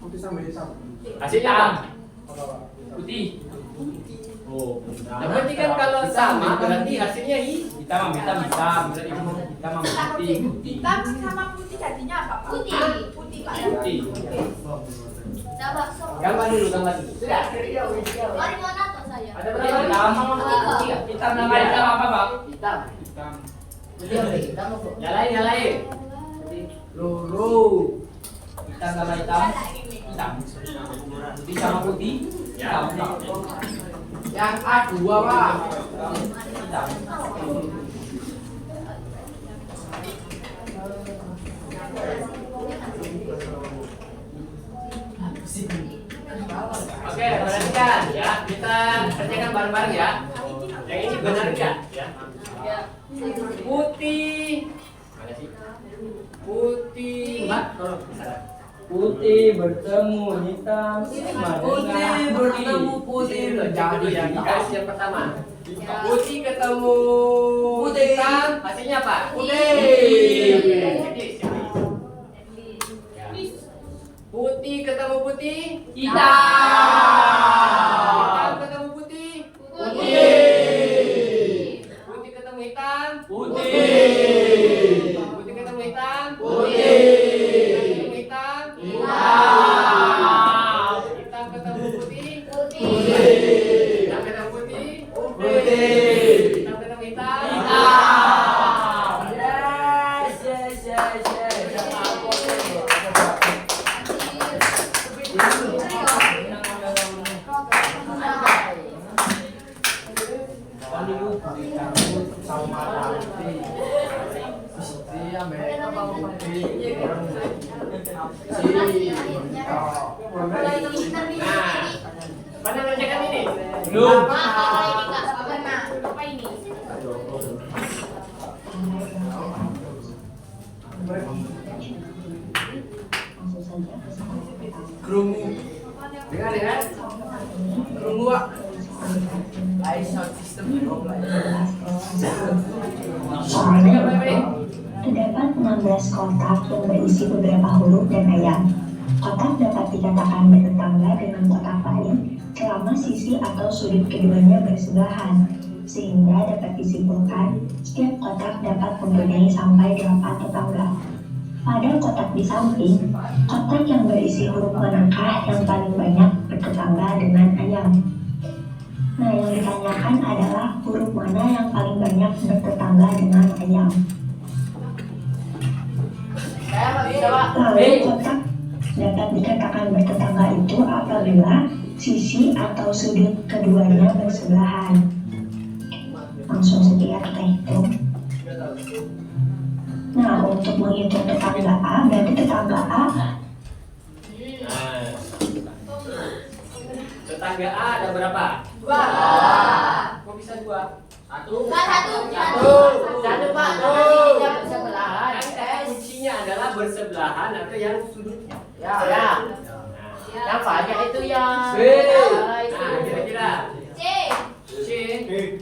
putih sama hitam. Hasilnya apa? Apa, Pak? Putih. Oh, nah berarti kan kalau sama berarti hasilnya hitam. Berarti hitam sama putih. Hitam sama putih jadinya apa Pak? Putih. Putih Pak. Putih. Coba. Gambar dulu. Sudah. Mari mana tuh saya? Ada berapa? Hitam. Nama hitam apa, Pak? hitam. Hitam apa? Nyalain. Lulu. Hitam sama hitam. Putih sama putih. Ya. Yang A2 Pak. Hitam. Oke, perhatikan ya. Kita kerjakan bareng-bareng ya. Yang ini benar enggak? Ya. Putih. Mana sih? Putih. Mbak, tolong. Putih bertemu hitam. Putih bertemu putih Jadi yang guys yang pertama. Putih ketemu Putih. hitam, hasilnya apa? Putih. Jadi, putih ketemu putih, Hitam. hitam ketemu putih, Putih. putih ketemu hitam, Putih. putih ketemu hitam, Putih. ketemu hitam, hitam ketemu putih, hitam ketemu putih, hitam ketemu hitam, Mana kerjakan ini? Belum. Apa ini? Kerungu. Dengar ya. Kerungu Pak. Sound system belum lah. Dengar baik-baik. Terdapat 16 kotak yang berisi beberapa huruf dan ayat. Kotak dapat dikatakan bertetangga dengan kotak lain selama sisi atau sudut keduanya bersebelahan, sehingga dapat disimpulkan setiap kotak dapat mempunyai sampai 8 tetangga. Pada kotak di samping, kotak yang berisi huruf manakah yang paling banyak bertetangga dengan ayam? Nah, yang ditanyakan adalah huruf mana yang paling banyak bertetangga dengan ayam. Lalu kotak dapat dikatakan bertetangga itu apabila sisi atau sudut keduanya bersebelahan. Langsung saja kita hitung. Nah, untuk menghitung tetangga A, berarti tetangga A Tetangga A ada berapa? 2. Kok bisa 2? Satu. Satu Pak. Bersebelahan. Kuncinya adalah bersebelahan atau yang sudutnya. Ya. Yang banyak itu yang. B. Nah, kira-kira. C. C.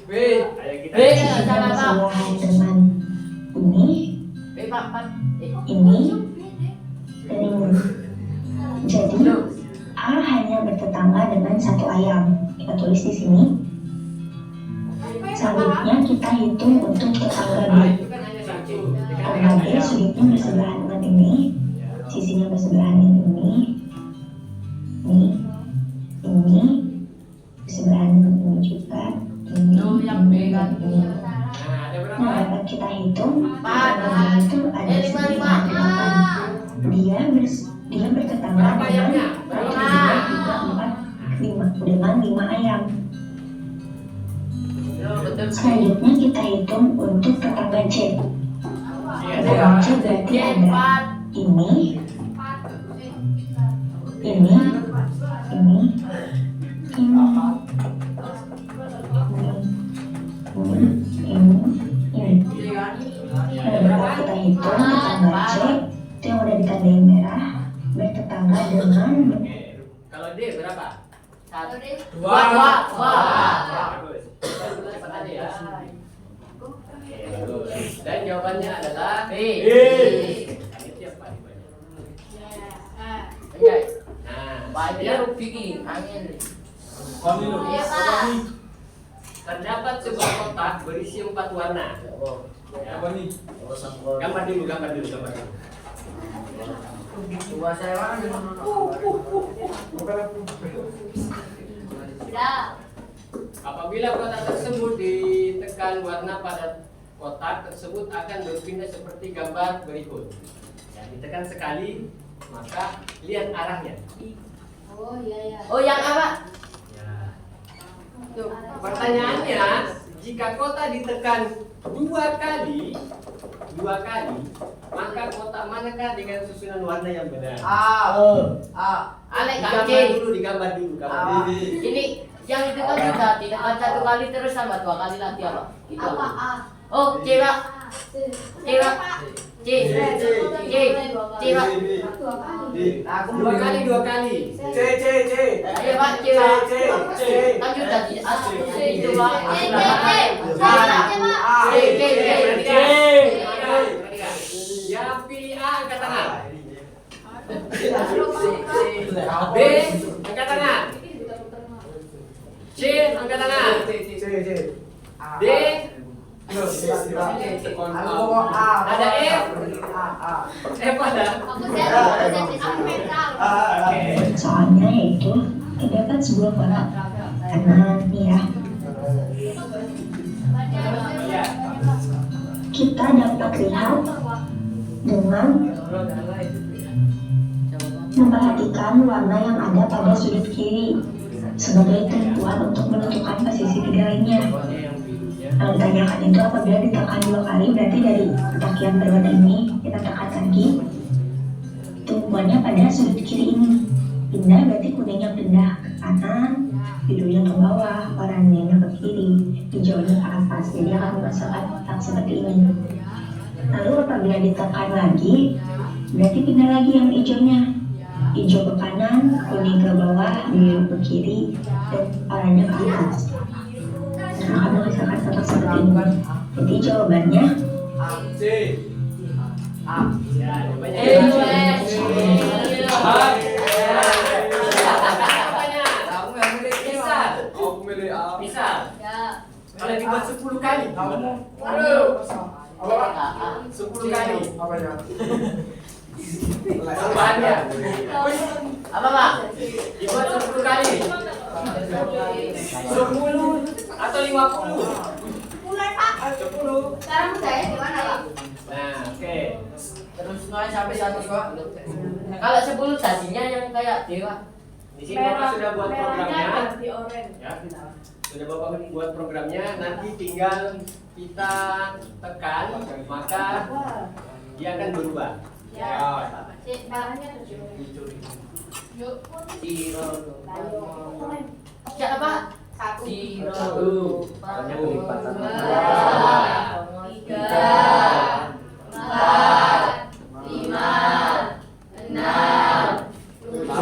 B. Ayo kita. bersebelahan dengan ini, ini, dan ini. Jadi A hanya bertetangga dengan satu ayam. Kita tulis di sini. Selanjutnya kita hitung untuk tetangga B. Nah, itu kan hanya satu. Tetangga B sudutnya bersebelahan dengan ini, sisinya bersebelahan dengan ini, bersebelahan dengan ini juga, ini, ini. Nah, ada berapa? Nah, dapat kita hitung tetangga itu ada 9. Dia bertetangga Berapa dengan ayamnya? Berapa? 5 ayam. Selanjutnya kita hitung untuk tetangga C. Tetangga C berarti ada ini, Nah, kita hitung tetangga C itu yang udah ditandain merah bertetangga dengan Oke. Kalau D berapa? Dua. Bagus. Cepat aja ya. Oke, bagus. Dan jawabannya adalah B. Ini tiap kali banyak. Nah, dia terdapat sebuah kotak berisi 4 warna. Ya. Gambar dulu. Coba saya mana di mana? Apabila kotak tersebut ditekan warna pada kotak tersebut akan berpindah seperti gambar berikut. Ya, ditekan sekali, maka lihat arahnya. Oh iya. Oh, yang apa? Ya. Pertanyaannya, jika kotak ditekan dua kali, maka kotak manakah dengan susunan warna yang benar? Digambar dulu. Ini yang itu kan sudah ditekan 1 kali terus sama 2 kali lagi apa? Gitu. Apa A? Oh, C, Pak. C, Pak. C. Dua kali. Ayo, Pak, C, Pak. Kan sudah di itu, Pak. C. Yang pilih A angkat tangan. B angkat tangan. C angkat tangan. D ada F. F ada. soalnya yaitu terdapat sebuah kotak kanan nih ya. Kita dapat lihat dengan memperhatikan warna yang ada pada sudut kiri sebagai tentuan untuk menentukan posisi 3 lainnya. Nah, ditanyakan itu apabila ditekan 2 kali berarti dari kotak yang berwarna ini kita tekan lagi tumpuannya pada sudut kiri ini. Pindah berarti kuningnya pindah ke kanan, birunya ke bawah, oranye ke kiri, hijaunya ke atas. Jadi akan menghasilkan kotak seperti ini. Lalu apabila ditekan lagi berarti pindah lagi yang hijaunya. Hijau ke kanan, kuning ke bawah, biru ke kiri, dan oranye ke atas. Nah, akan menghasilkan kotak seperti ini. Jadi jawabannya C. Ya, jawabannya bisa. Kalau dibuat 10 kali. 10 kali. Tambahannya. Apa, Pak? Dibuat 10 kali. 10 atau 50. 10. Sekarang saya gimana, Pak? Nah, oke. Terus mulai sampai 1 Pak. Kalau 10 tadinya yang kayak dewa. Di sini Bapak sudah buat programnya. Ganti oranye. Ya. Sudah Bapak buat programnya, nanti tinggal kita tekan, maka dia akan berubah. Ya. Barangnya tuh. Yuk. Siapa, Pak? 1. 1, 2, 3, 4, 5, 6,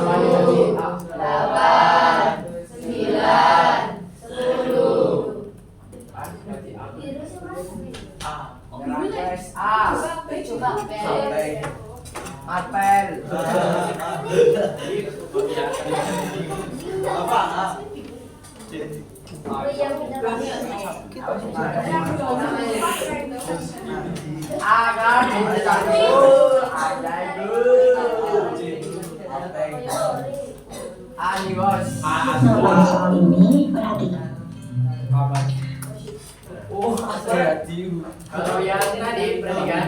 7, 8, 9, 10. Coba Apel. Nah, pada soal ini perhatikan Kalau yang tadi perhatikan,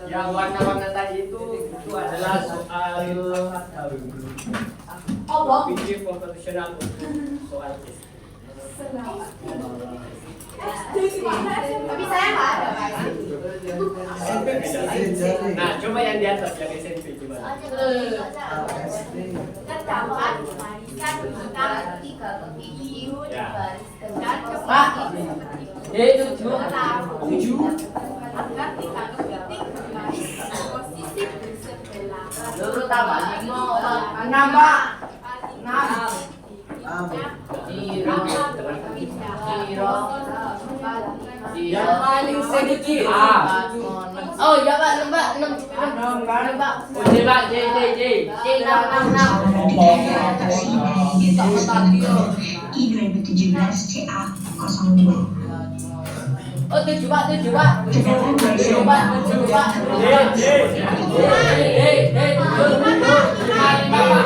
yang warna-warna tadi itu adalah soal pikir proporsional untuk soal tes. Tapi saya nggak ada Pak. SMP bisa. Nah, coba yang di atas yang SMP coba. Kan dapat barisan angka 3 kepikiu di Ya. baris tengah. Pak. Itu 7. Angka 3 kepiting baris posisi bersebelah. Lurus tambah 5. 6 Pak. 6. Yang paling sedikit. Oh ya Pak, 6 Pak. J Pak, J 6. I 2017 CA 02. Oh 7 Pak. Terdapat barisan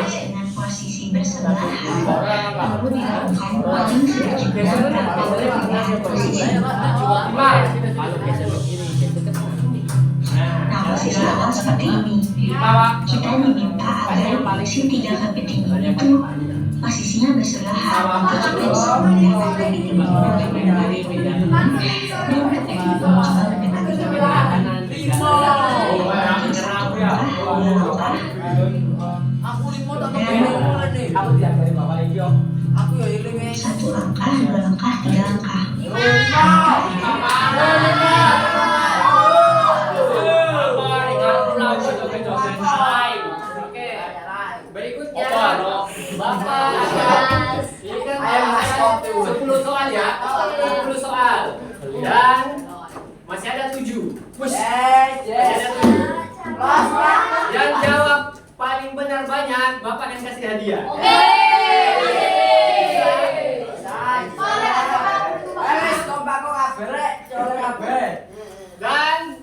dengan posisi bersebelahan lalu dilakukan paling sudah juga berada posisi. Nah, posisi awal seperti ini. Kita diminta agar posisi 3 kepiting itu posisinya bersebelahan untuk kita bisa memindahkan kepiting ini untuk mendekati dan ketika mencoba mendekati kebenaran. Satu langkah, 2 langkah, 3 langkah. Berikutnya, Bapak. Ini kan 10 soal ya, 10 soal. Dan masih ada 7. Masih ada 7. Yang jawab paling benar banyak, Bapak akan kasih hadiah. Dan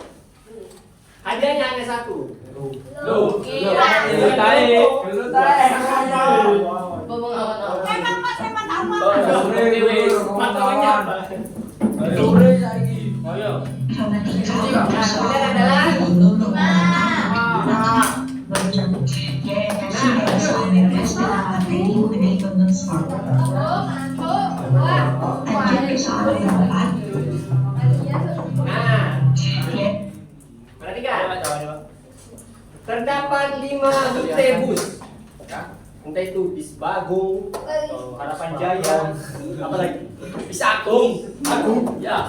hadiahnya hanya 1. Orientasi dari soal bebas dalam materi mengenai tuntun sport. Lanjut ke soal nomor 4. Nah, perhatikan. Terdapat 5 rute bus. Entah itu bis Bagong, atau Harapan Jaya, apa lagi? Bis Agung. Ya.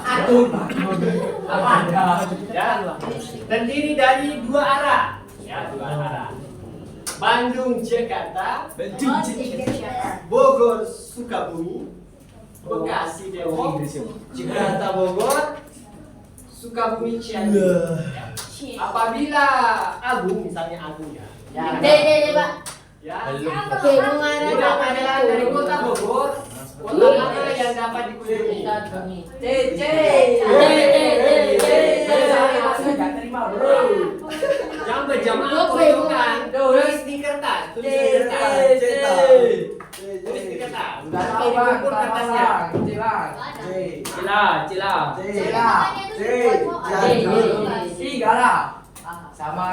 Ya. Terdiri dari 2 arah. Ya, 2 arah. Bandung Jakarta, Bogor Sukabumi, Bekasi Depok, Jakarta Bogor, Sukabumi Cianjur. Apabila Agung, misalnya Agung ya. Pak. Ya. Tidak adalah dari kota Bogor, kota mana yang dapat dikunjungi? Jangan berjamaah tunjukkan. Tulis di kertas. Tulis di kertas. Dikumpul kertasnya. Sama.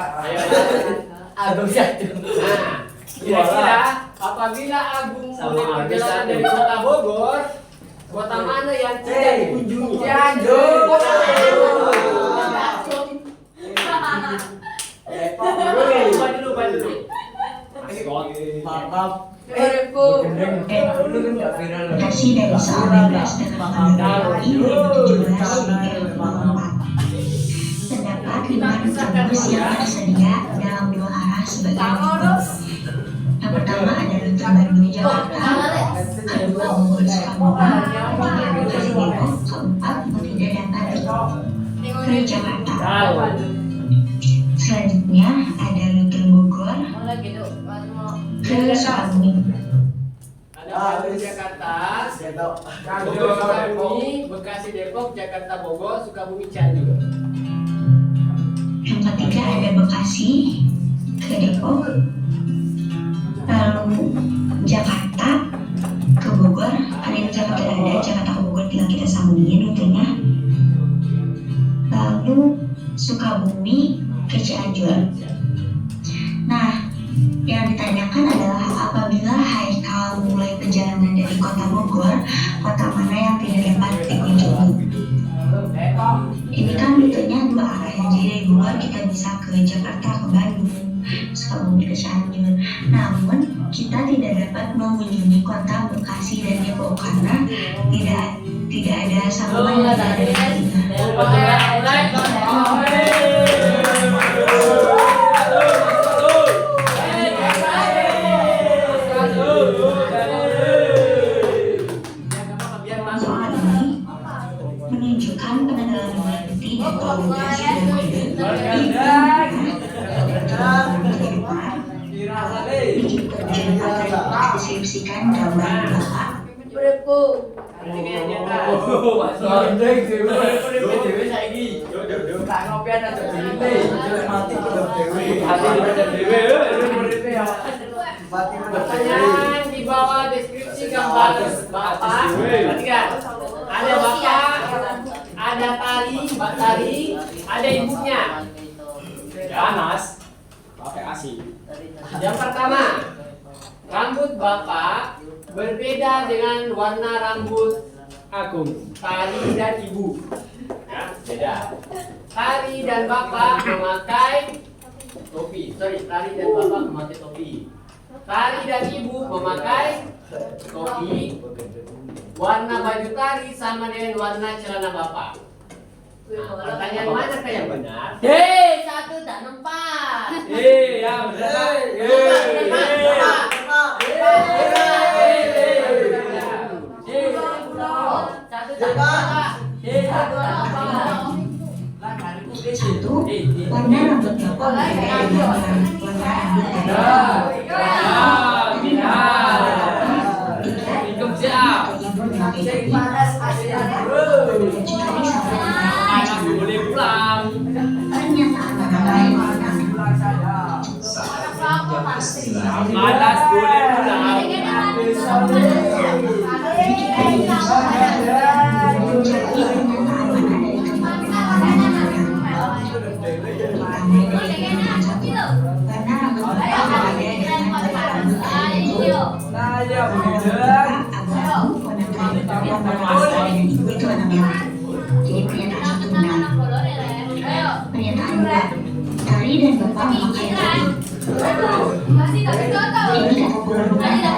Agung 1. Nah, kira-kira apabila Agung mulai perjalanan dari kota Bogor, kota mana yang tidak dikunjungi? Cianjur. Lupa dulu. Versi dari soal bebas dalam materi I 2017 CA 04. Terdapat 5 rute bus yang tersedia dalam 2 arah sebagai berikut. Yang pertama ada rute Bandung Jakarta, kedua Bogor Sukabumi, ketiga Bekasi Depok, keempat tidak dapat ke Jakarta. Selanjutnya ada rute Bogor ke Sukabumi. Ada Bandung Jakarta, Bogor Sukabumi, Bekasi Depok, Jakarta Bogor, Sukabumi Cianjur. Yang ketiga ada Bekasi ke Depok, lalu Jakarta ke Bogor. Ada yang Jakarta ada, Jakarta ke Bogor tinggal kita sambungin rutenya. Sukabumi ke Cianjur. Nah, yang ditanyakan adalah apabila Haikal mulai perjalanan dari kota Bogor, kota mana yang tidak dapat dikunjungi? Ini kan rutenya dua arah ya, jadi dari Bogor kita bisa ke Jakarta, ke Bandung, Sukabumi ke Cianjur. Namun kita tidak dapat mengunjungi kota Bekasi dan Depok karena tidak ada sambungan yang ada di Soal ini menunjukkan penenggelaman berhenti dan komunikasi deskripsikan gambar Bapak. Pertanyaan di bawah deskripsi gambar Bapak. Perhatikan. Ada Bapak, ada Tari, Mbak Tari, ada ibunya. Panas. Pakai ASI. Yang pertama, rambut Bapak berbeda dengan warna rambut Agung, Tari dan Ibu. Ya, beda. Tari dan Bapak memakai topi. Tari dan Bapak memakai topi. Tari dan Ibu memakai topi. Warna baju Tari sama dengan warna celana Bapak. Nah, pertanyaan mana yang benar? Satu dan 4. Yang benar. Satu, warna rambut Bapak berbeda dengan warna rambut Boleh pulang. Malas boleh pulang. Tari dan Bapak memakai topi. Ini kata pengaruhnya keduanya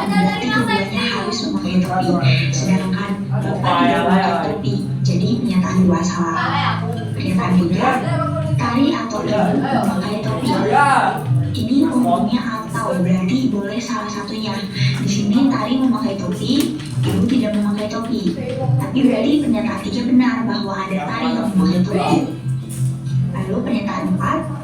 harus memakai topi, sedangkan Bapak tidak memakai topi. Jadi pernyataan dua salah. Pernyataan tiga, Tari atau Ibu memakai topi. Ini umumnya atau berarti boleh salah satunya. Di sini Tari memakai topi, Ibu tidak memakai topi. Tapi berarti pernyataan tiga benar bahwa ada Tari yang memakai topi. Lalu pernyataan 4,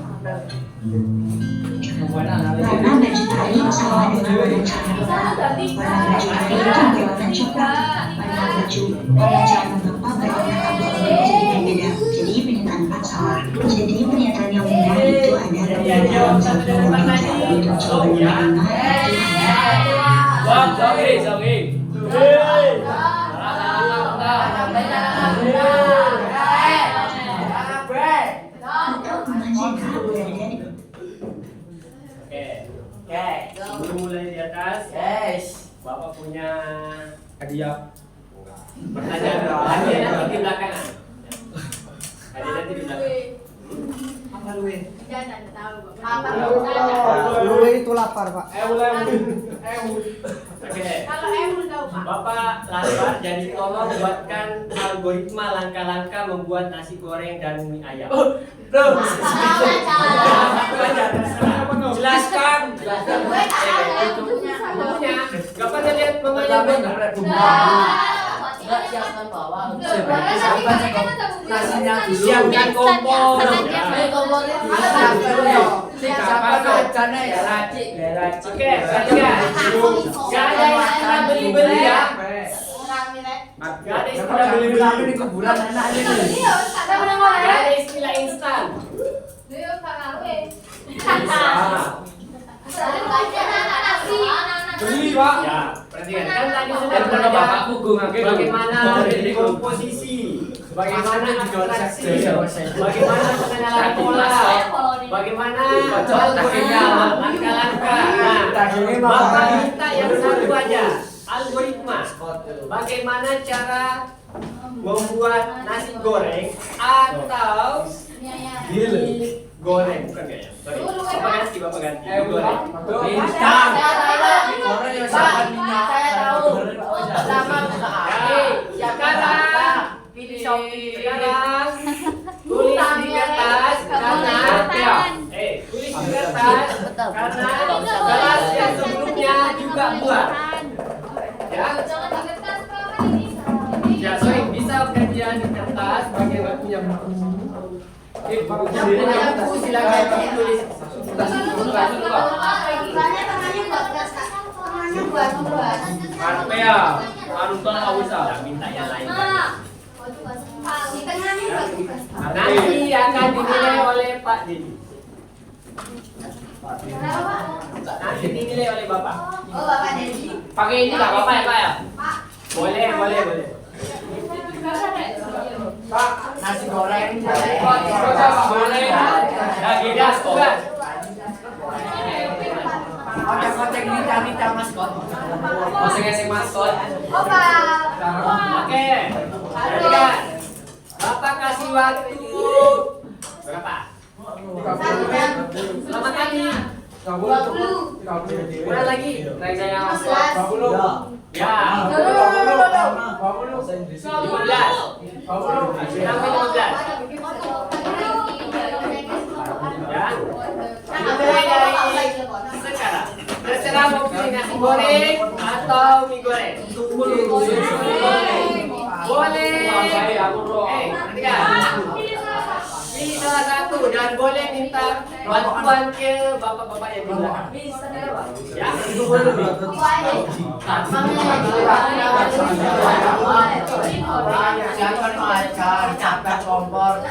warna baju Tari sama dengan warna celana Bapak. Warna baju Tari itu berwarna coklat, warna celana Bapak berwarna abu-abu, jadi berbeda. Jadi pernyataan 4 salah. Jadi pernyataan yang benar itu ada pernyataan 1 dan 3. Untuk jawaban yang benar itu Sebelum mulai di atas, Bapak punya hadiah. Pertanyaan hadiah nanti di belakang. Hadiah nanti di belakang. Apa luwe? Jangan tahu. Luwe itu lapar, Pak. Oke. Kalau tahu Pak. Bapak lapar, jadi tolong buatkan algoritma langkah-langkah membuat nasi goreng dan mie ayam. Jelaskan. Bukunya. Kapan lihat mamanya Siapkan bawang. Siapkan kompor. Oke, gak ada istilah beli-beli ya. Gak ada istilah beli-beli di kuburan anak ini. Gak ada istilah instan. Beli Pak. Ya, perhatikan kan tadi sudah bagaimana komposisi. Bagaimana pengenalan pola? Bagaimana langkah-langkah? Nah, Bapak minta yang satu aja, algoritma. Bagaimana cara membuat nasi goreng atau goreng? Bukan kayaknya. Sorry. Bapak ganti. Goreng. Instan. Goreng yang siapkan minyak. Saya tahu. Pertama sekarang pilih Shopee. Sekarang Tulis di kertas karena tulis di kertas karena kelas yang sebelumnya juga buat. Ya. Ya, sorry, bisa kerjaan di kertas pakai waktunya buku. Yang punya buku silakan tulis. Soalnya tangannya buat Ya, panutan nggak usah. Minta yang lain. di tengahnya buat tugas. Nanti akan dinilai oleh Pak Dedi. Kenapa, Pak? Nanti dinilai oleh Bapak. Oh, Bapak Dedi. Pakai ini nggak apa-apa ya Pak ya? Pak. Boleh. Pak, nasi goreng. Boleh. Nah, gidas tugas. Kocek-kocek nita maskot. Masing-masing maskot. Oh, Pak. Oke. Perhatikan. Bapak kasih waktu berapa? 1 jam. Selamat pagi. 20. Kurang lagi. Reza yang maskot. 20. Ya. 15. Sampai 15. Ya. Dimulai dari sekarang. Terserah mau pilih nasi goreng atau mie goreng. Boleh. Pilih salah satu dan boleh minta bantuan ke bapak-bapak yang di belakang. Ya. Siapkan macan, siapkan kompor,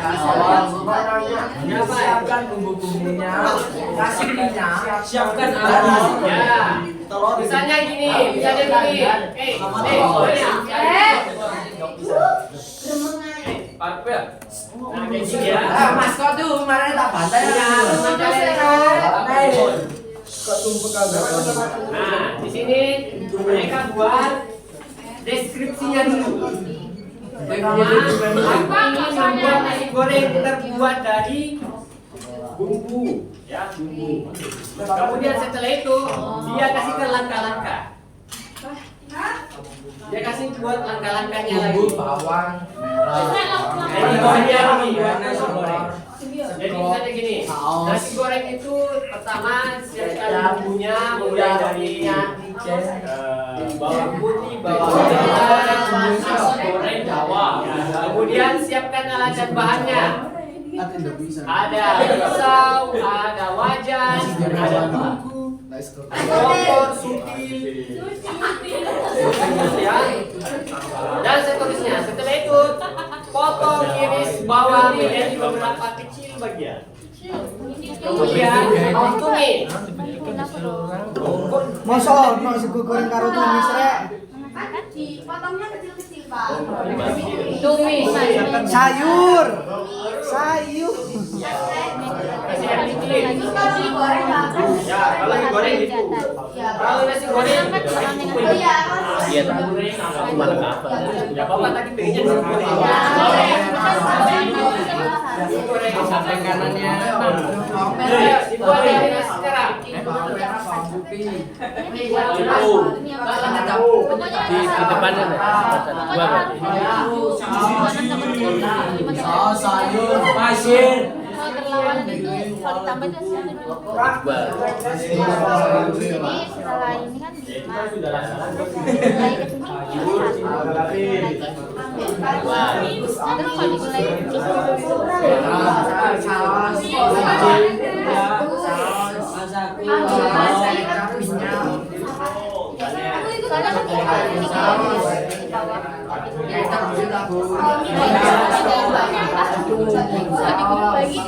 siapkan bumbu-bumbunya, kasih minyak, siapkan air. Ya. Misalnya gini. Parpel. Nah, kayak gini ya. Maskot tuh kemarin tak bantai ya. Nah, di sini mereka buat deskripsinya dulu. Apa ini membuat nasi goreng terbuat dari bumbu, ya bumbu. Kemudian setelah itu dia kasihkan langkah-langkah. Dia kasih buat langkah-langkahnya lagi. Bumbu, bawang, merah. Jadi bagian ini nasi goreng. Jadi misalnya gini, nasi goreng itu pertama siapkan bumbunya mulai dari bawang putih, bawang merah, goreng Jawa. Kemudian siapkan alat bahannya. Ada pisau, ada wajan, ada tungku, kompor, sutil, ya. Dan seterusnya. Setelah itu potong iris bawang menjadi beberapa kecil bagian. Kemudian tumis. Masa nasi goreng karo tumis rek. Kan dipotongnya kecil-kecil, Pak. Tumis. Sayur. Kasih yang dikit. Terus kalau digoreng, Pak. Ya, kalau digoreng gitu. Kalau nasi goreng Oh iya, iya goreng agak malah apa? Ya apa tadi pengennya nasi goreng. Nasi goreng sampai kanannya. Dibuat dari nasi sekarang. Di depannya Sayur, pasir. Terlawan itu kalau ditambah itu hasilnya jadi setelah ini kan Sudah mulai ke sini terus kalau dimulai soalnya kan di bawah lagi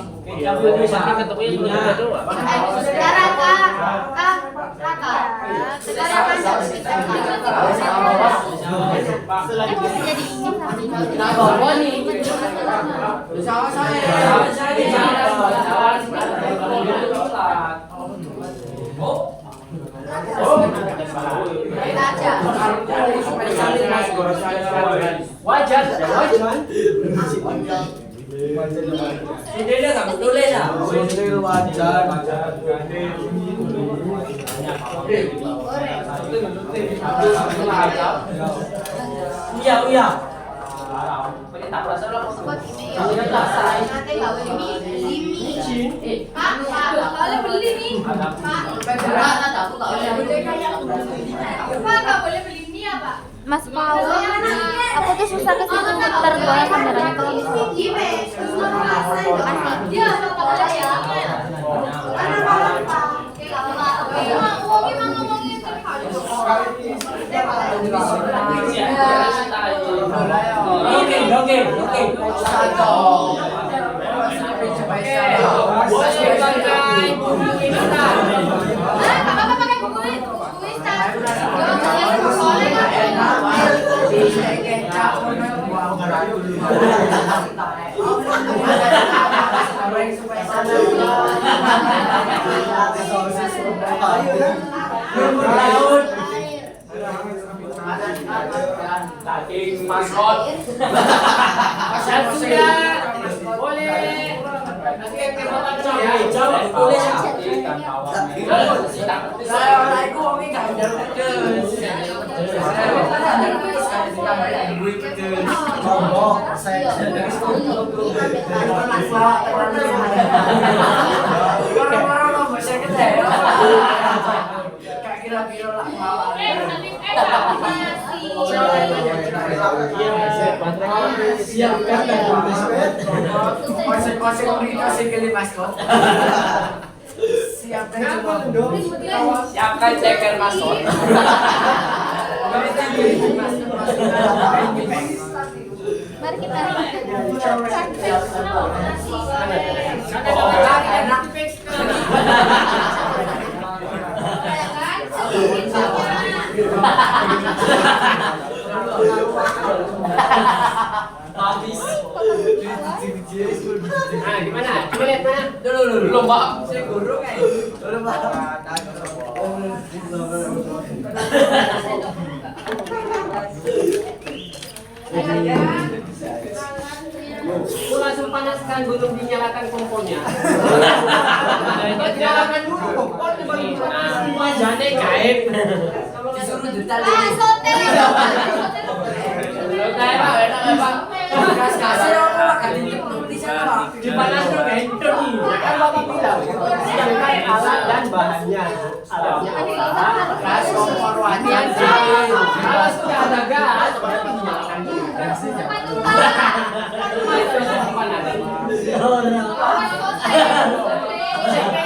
saudara Kak. jadi ini Sawah saya. Wajar. Sidele nggak boleh ya. Sidel wajar. Iya, iya. Nanti nggak boleh limi. Pak, nggak boleh beli nih. Pak, Pak nggak boleh beli mie ya Pak? Mas Paul, aku tuh susah ke situ muter soalnya kameranya kalau misalnya. Dia nggak boleh ya. Karena malam Pak. Uangnya ngomongin Oke. Bapak pakai buku Saking maskot. Pasal sudah boleh. Nanti kesempatan jawab boleh ya. Saya orang itu orangnya nggak ada pedes. Orang-orang mau saya kedai. Kayak kira-kira lah. Siapkan konsep komunikasi ke maskot. Siapkan ceker maskot. Mari kita Habis. Nah, gimana? Coba lihat mana? Dulu, Mbak. Saya guru kan. Dulu, Mbak. Aku langsung panaskan, belum dinyalakan kompornya. Nyalakan dulu kompor baru Wajahnya gaib. disuruh juta sote. kasih aku makan di sana, Pak. Dipanaskan kayak gitu nih. Kan Bapak bilang, siapkan alat dan bahannya. Alatnya apa? Gas kompor wajan. Kalau sudah ada gas, berarti dinyalakan dulu.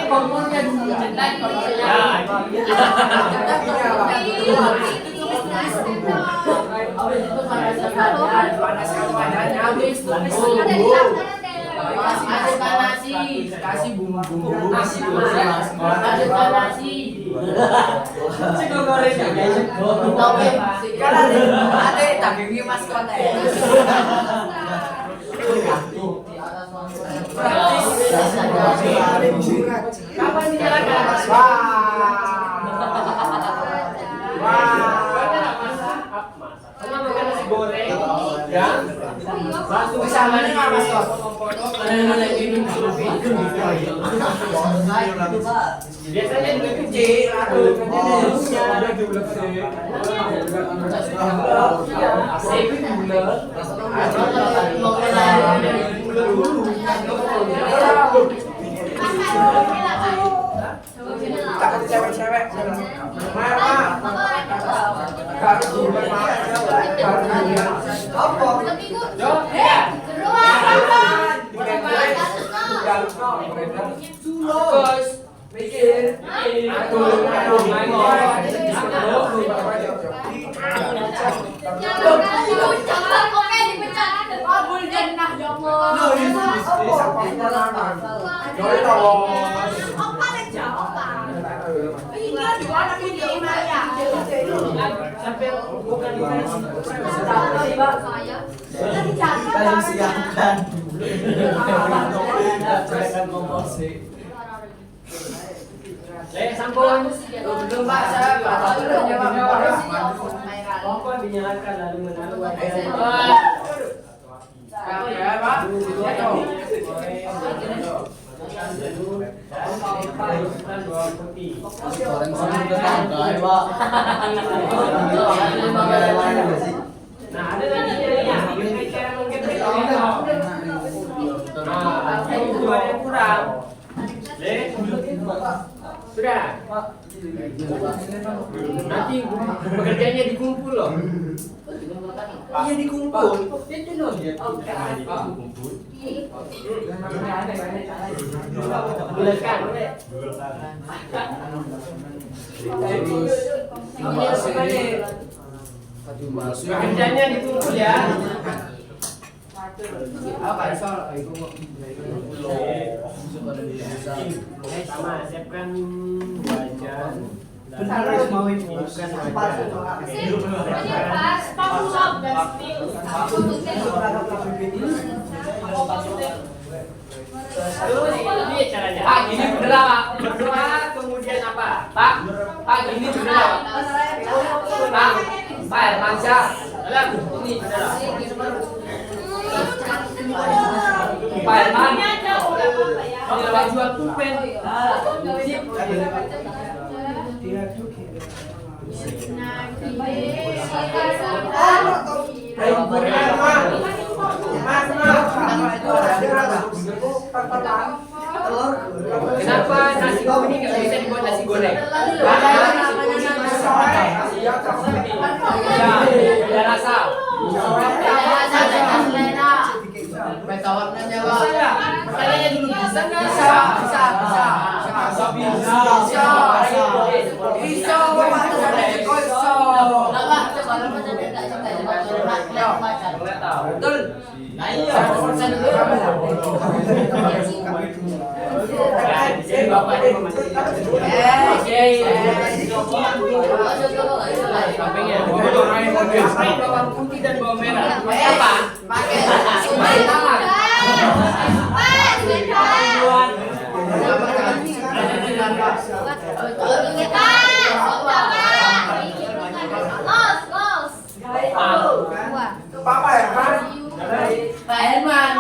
Kompornya dulu. Kasih bumbu nasi Adukkan nasi. goreng ya guys. Kan ada dagingnya maskot ya. Kapan dinyalakan? Tengah makan nasi goreng, ya. Langsung Samanya nggak maskot. Biasanya juga Kecil, cewek-cewek. Siapkan. Cerekan komposi. Sampun. Belum Pak, saya belum jawab. Kompor dinyalakan lalu menaruh Ya, Pak. bawang putih. Orang sama udah tangkai, Pak. Nah, ada lagi cara menggeprek. Nah, itu ada yang kurang. Sudah. Nanti pekerjaannya dikumpul loh. Iya dikumpul. Itu loh dia. Dikumpul. Bulatkan. Pekerjaannya dikumpul ya. Sama siapkan wajan. Harus mau bukan wajan. Ini caranya. Pak, gini berdoa, Pak. Berdoa kemudian apa? Pak, gini berdoa. Pak Hermansyah. Ini berdoa. Pak Herman. Kalau lagi jual pulpen. Kenapa nasi kuning nggak bisa dibuat nasi goreng? Beda rasa. Mereka warnanya Pak. Tanya dulu bisa nggak? Betul. Nah, iya. Jadi bapak ini ngapain bawang putih dan bawang merah? Apa? Papa Herman. Pak Herman.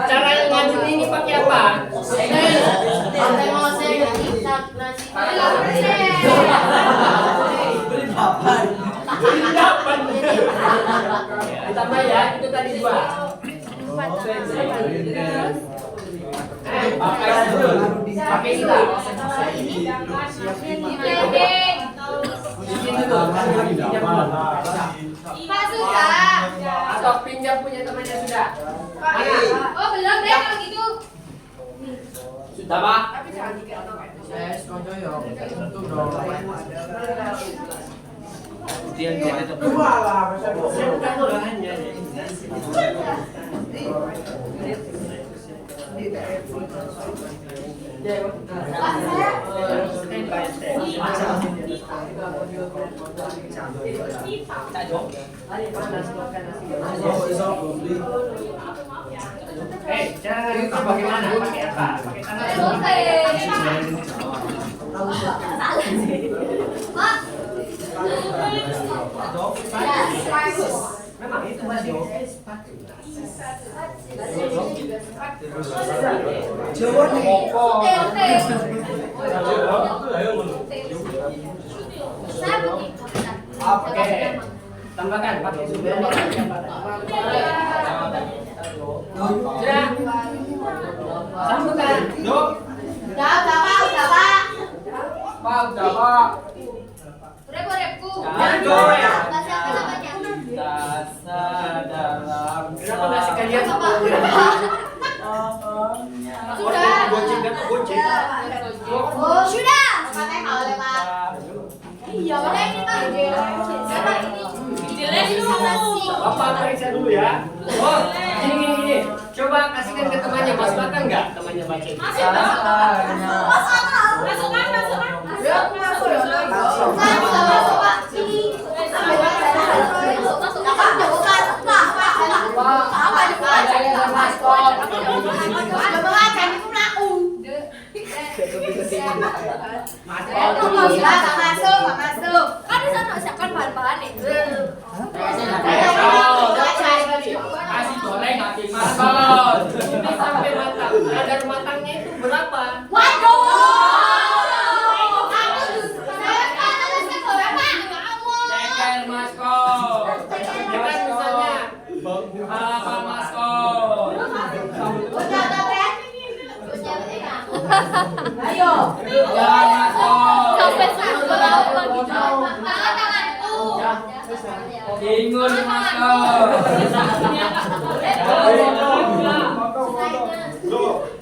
Cara ngajin ini pakai apa? Ditambah ya, itu tadi 2. Pakai ini. Pak sudah. Atau pinjam punya temannya sudah. Oh belum deh kalau gitu. Sudah Pak. Saya sekolah ya. Itu dong. Dia itu. Cara itu bagaimana? Pakai apa? Pakai tangan. Memang itu masih Oke, tambahkan pakai sudah. Sudah. Sambungkan. Dok. Udah Pak. Pak, udah Pak. Repku. Bahasa apa namanya? Dasa dalam. Kenapa nggak sekalian? Sudah. Goceng. Oh sudah. Pakai oleh Pak. Iya, mana ini Pak? Siapa ini? Bapak periksa dulu ya. Oh, gini. Coba kasihkan ke temannya, masuk akal nggak? Temannya baca. Gak masuk. Kan di sana siapkan bahan-bahan itu. Kasih goreng kasih maskot. Ini sampai matang. Kadar matangnya itu berapa? Waduh. Cekel maskot. Ya kan misalnya apa maskot? Ayo. Jangan maskot. Sampai seberapa gitu. Ingun maskot.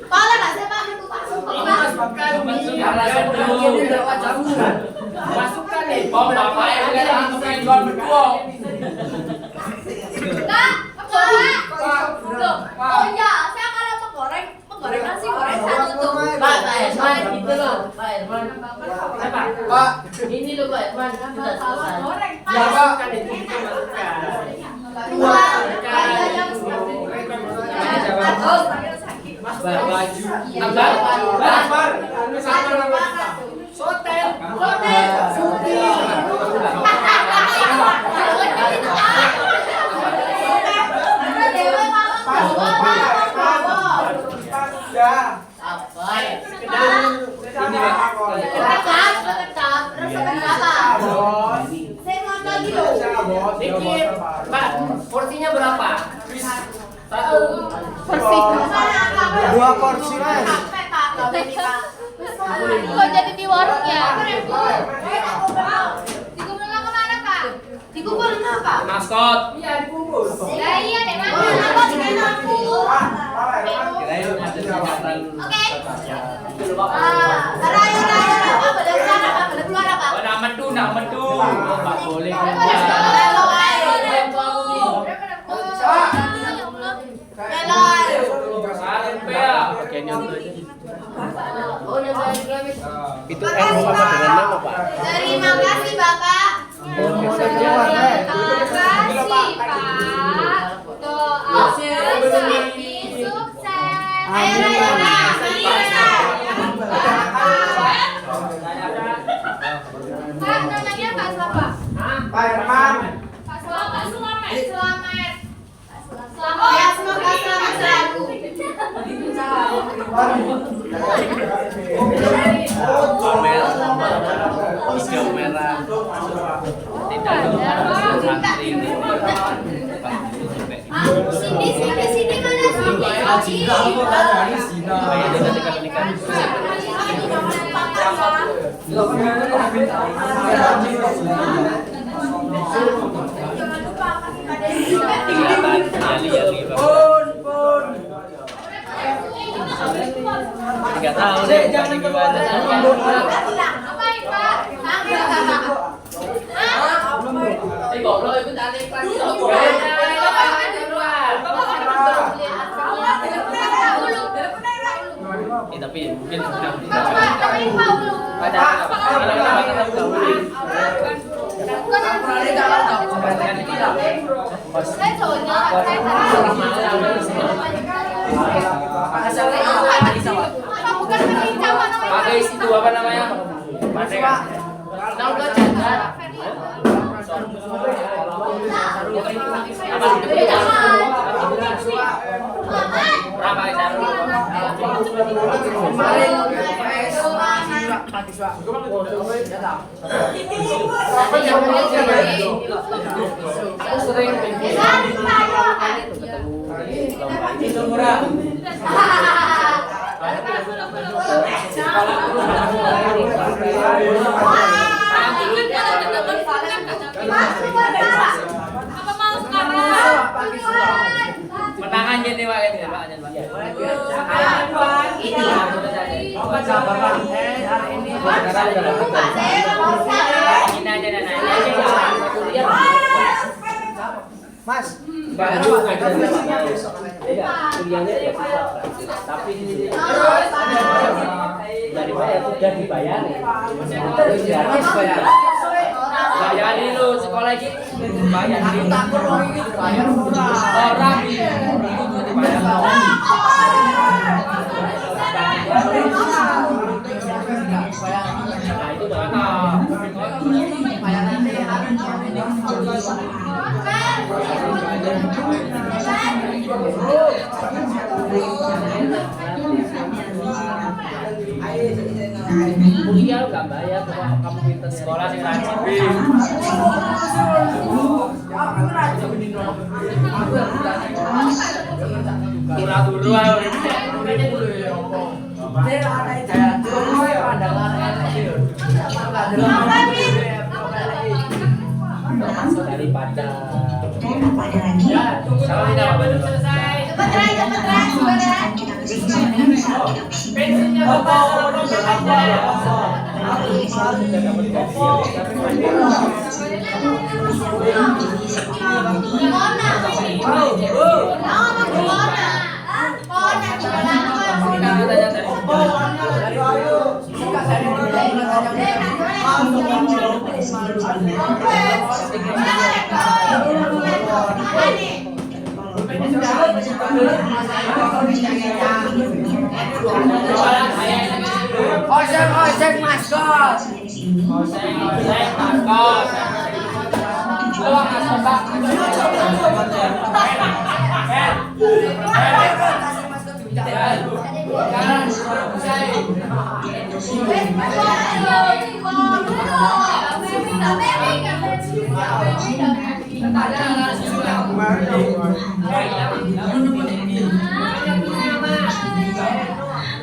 Pala nggak sih Pak? Masukkan mie. Masukkan nih. Oh, bapak yang langsung jual berdua. Kak, oh iya, saya kalau menggoreng nasi goreng satu tuh. Pak Herman gitu loh. Pak Herman. Pak, Ini loh Pak Herman. Sudah selesai. ya Pak. Masukkan itu juga masukkan. Baju. Sabar. Sotel. Dikit. Pak, porsinya berapa? Satu. Porsi. 2 porsi Mas. Kok jadi di warung ya? Dikumpulkan kemana Kak? Dikumpulkan apa? Maskot. Ya iya deh mana? Aku bikin aku. Oke. Boleh keluar apa? Oh, nak medu. Enggak boleh. Itu sama dengan nama Pak. Terima kasih Bapak. Terima kasih Pak. Doa semakin sukses. Ayo. Pak, namanya Pak siapa? Pak Herman. Pak Selamat. Selamat. Ya, semoga selamat selalu. Hijau merah. Sini mana Enggak tahu deh jangan gimana. Ngapain Pak? Goblok itu tadi pagi. Tapi mungkin sudah pakai itu apa namanya? Pakai kan? Menangan jadi Pak ini Pak aja Pak. Ini aja dan Mas, baru aja kuliahnya ya tapi daripada sudah dibayar bayar dulu sekolah ini bayar dulu orang itu dibayar sekolah sing rajin. Turu-turu ae. Daripada Dan apa ada lagi? kalau tidak belum selesai. Kita kesimpulan saat kita Bensinnya Oseng maskot.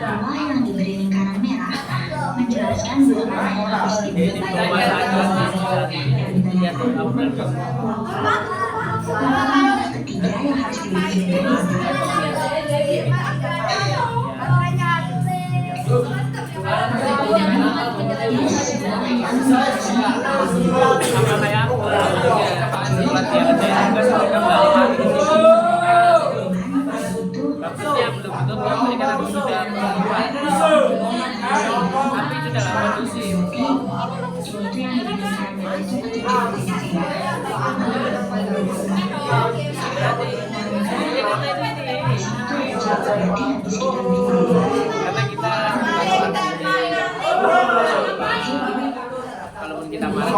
Rumah yang diberi lingkaran merah menjelaskan bahwa ketiga yang harus dimiliki kalaupun kita marah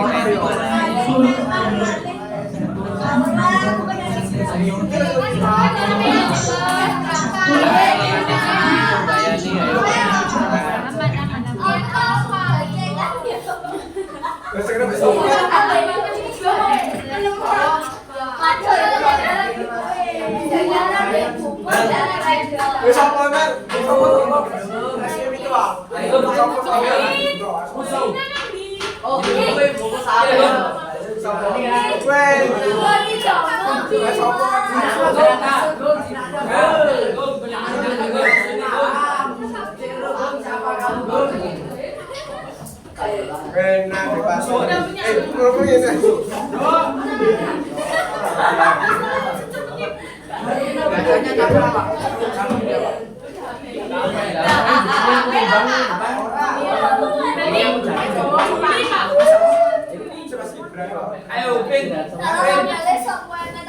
ayo pin.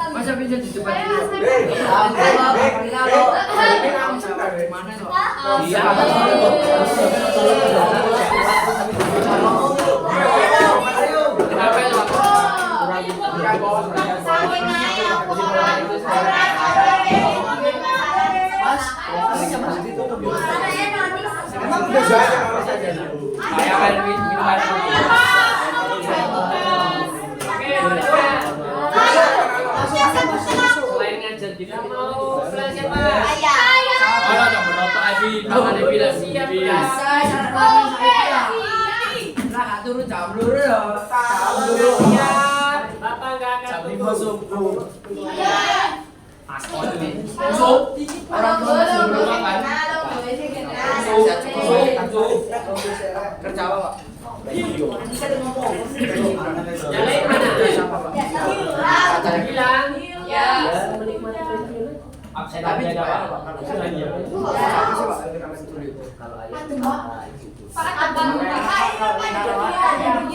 Masa bisa di depan Selain ngajar kita mau kelas siapa? Ayo dong menonton Abi, tangannya bilang siap biasa. Nah, turun jam luru ya. Siap. Bapak nggak akan Jam 5 subuh. Maskot ini. Orang tua suruh makan. Kerja apa, Pak? Yang lain mana? Bilang ya. Absen tapi ada apa?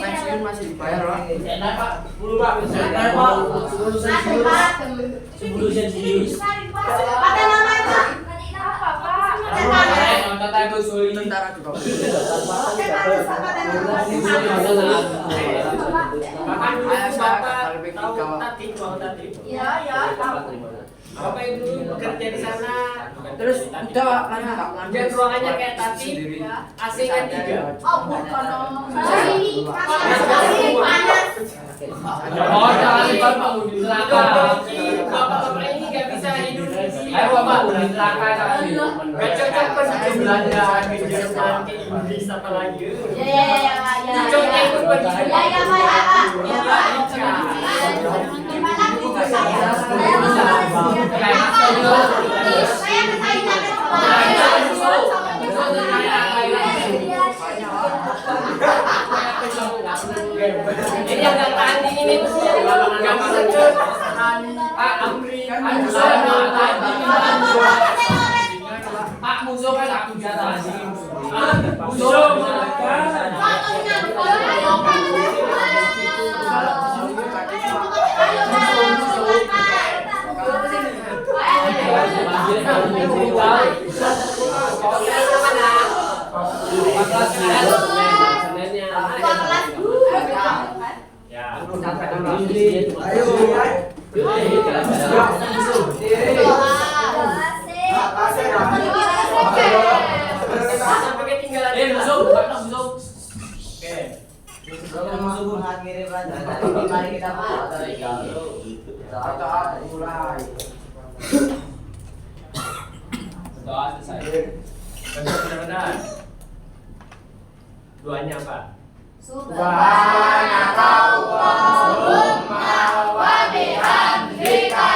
Pensiun masih dibayar, Pak. Enak Pak, 10 Pak. Enak Pak. 10 sen serius. Tentara juga. Makan dulu Bapak. Tahu tadi, mau tadi. Ya, ya. Bapak Ibu bekerja di sana. Terus udah karena Dan ruangannya kayak tadi, AC-nya 3. Oh, bukan dong. Ini panas. oh jangan bapak udah neraka. Bapak-bapak ini nggak bisa hidup di sini. Ayo bapak udah neraka tapi. Gak cocok pergi ke Belanda, ke Jerman, ke Inggris apa lagi. Cocoknya ikut pergi ke gimana gitu saya? Ini yang nggak tahan dingin itu nggak bisa ke Pak Amri, Pak musuh kan aku jatuh anjing. musuh. Mari kita mulai. Doa selesai. Benar-benar. Doanya apa? Subhanakallahumma wa bihamdika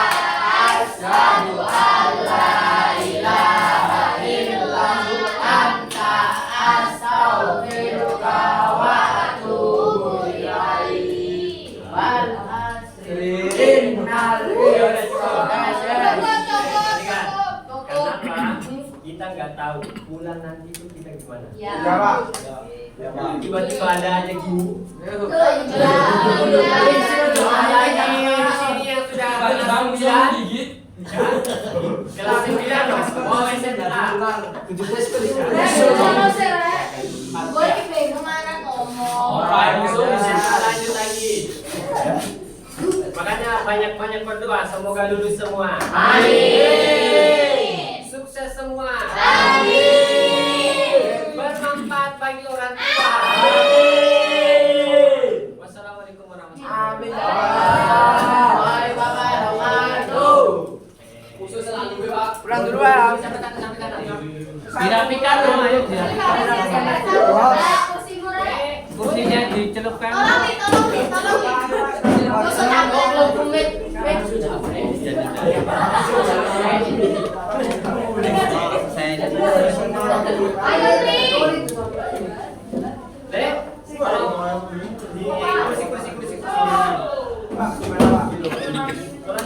asyhadu an la ilaha illa anta astaghfiruka wa atubu ilaik. Wal asri innal Kenapa? Kita nggak tahu bulan nanti itu kita gimana. Ya. Tiba-tiba ada aja gini. Kelas 9 Mas. Oh, SMA. Gue ini bingung mana ngomong. Lanjut lagi. Makanya banyak-banyak berdoa, semoga lulus semua. Amin. Sukses semua. Amin. Bermanfaat bagi orang tua. Amin. Wassalamualaikum warahmatullahi wabarakatuh. Khusus selalu Pak. Pulang dulu ya. Dirapikan dong, ayo Kursinya dicelupkan.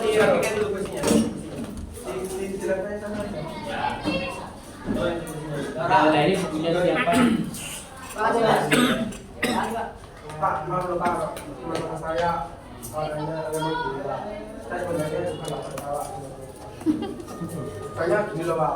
Dirapikan dulu kursinya. Ini punya siapa? Pak, maaf loh Pak, nama saya orangnya memang gila. Saya sebenarnya suka nggak bersalah. Saya gini loh Pak,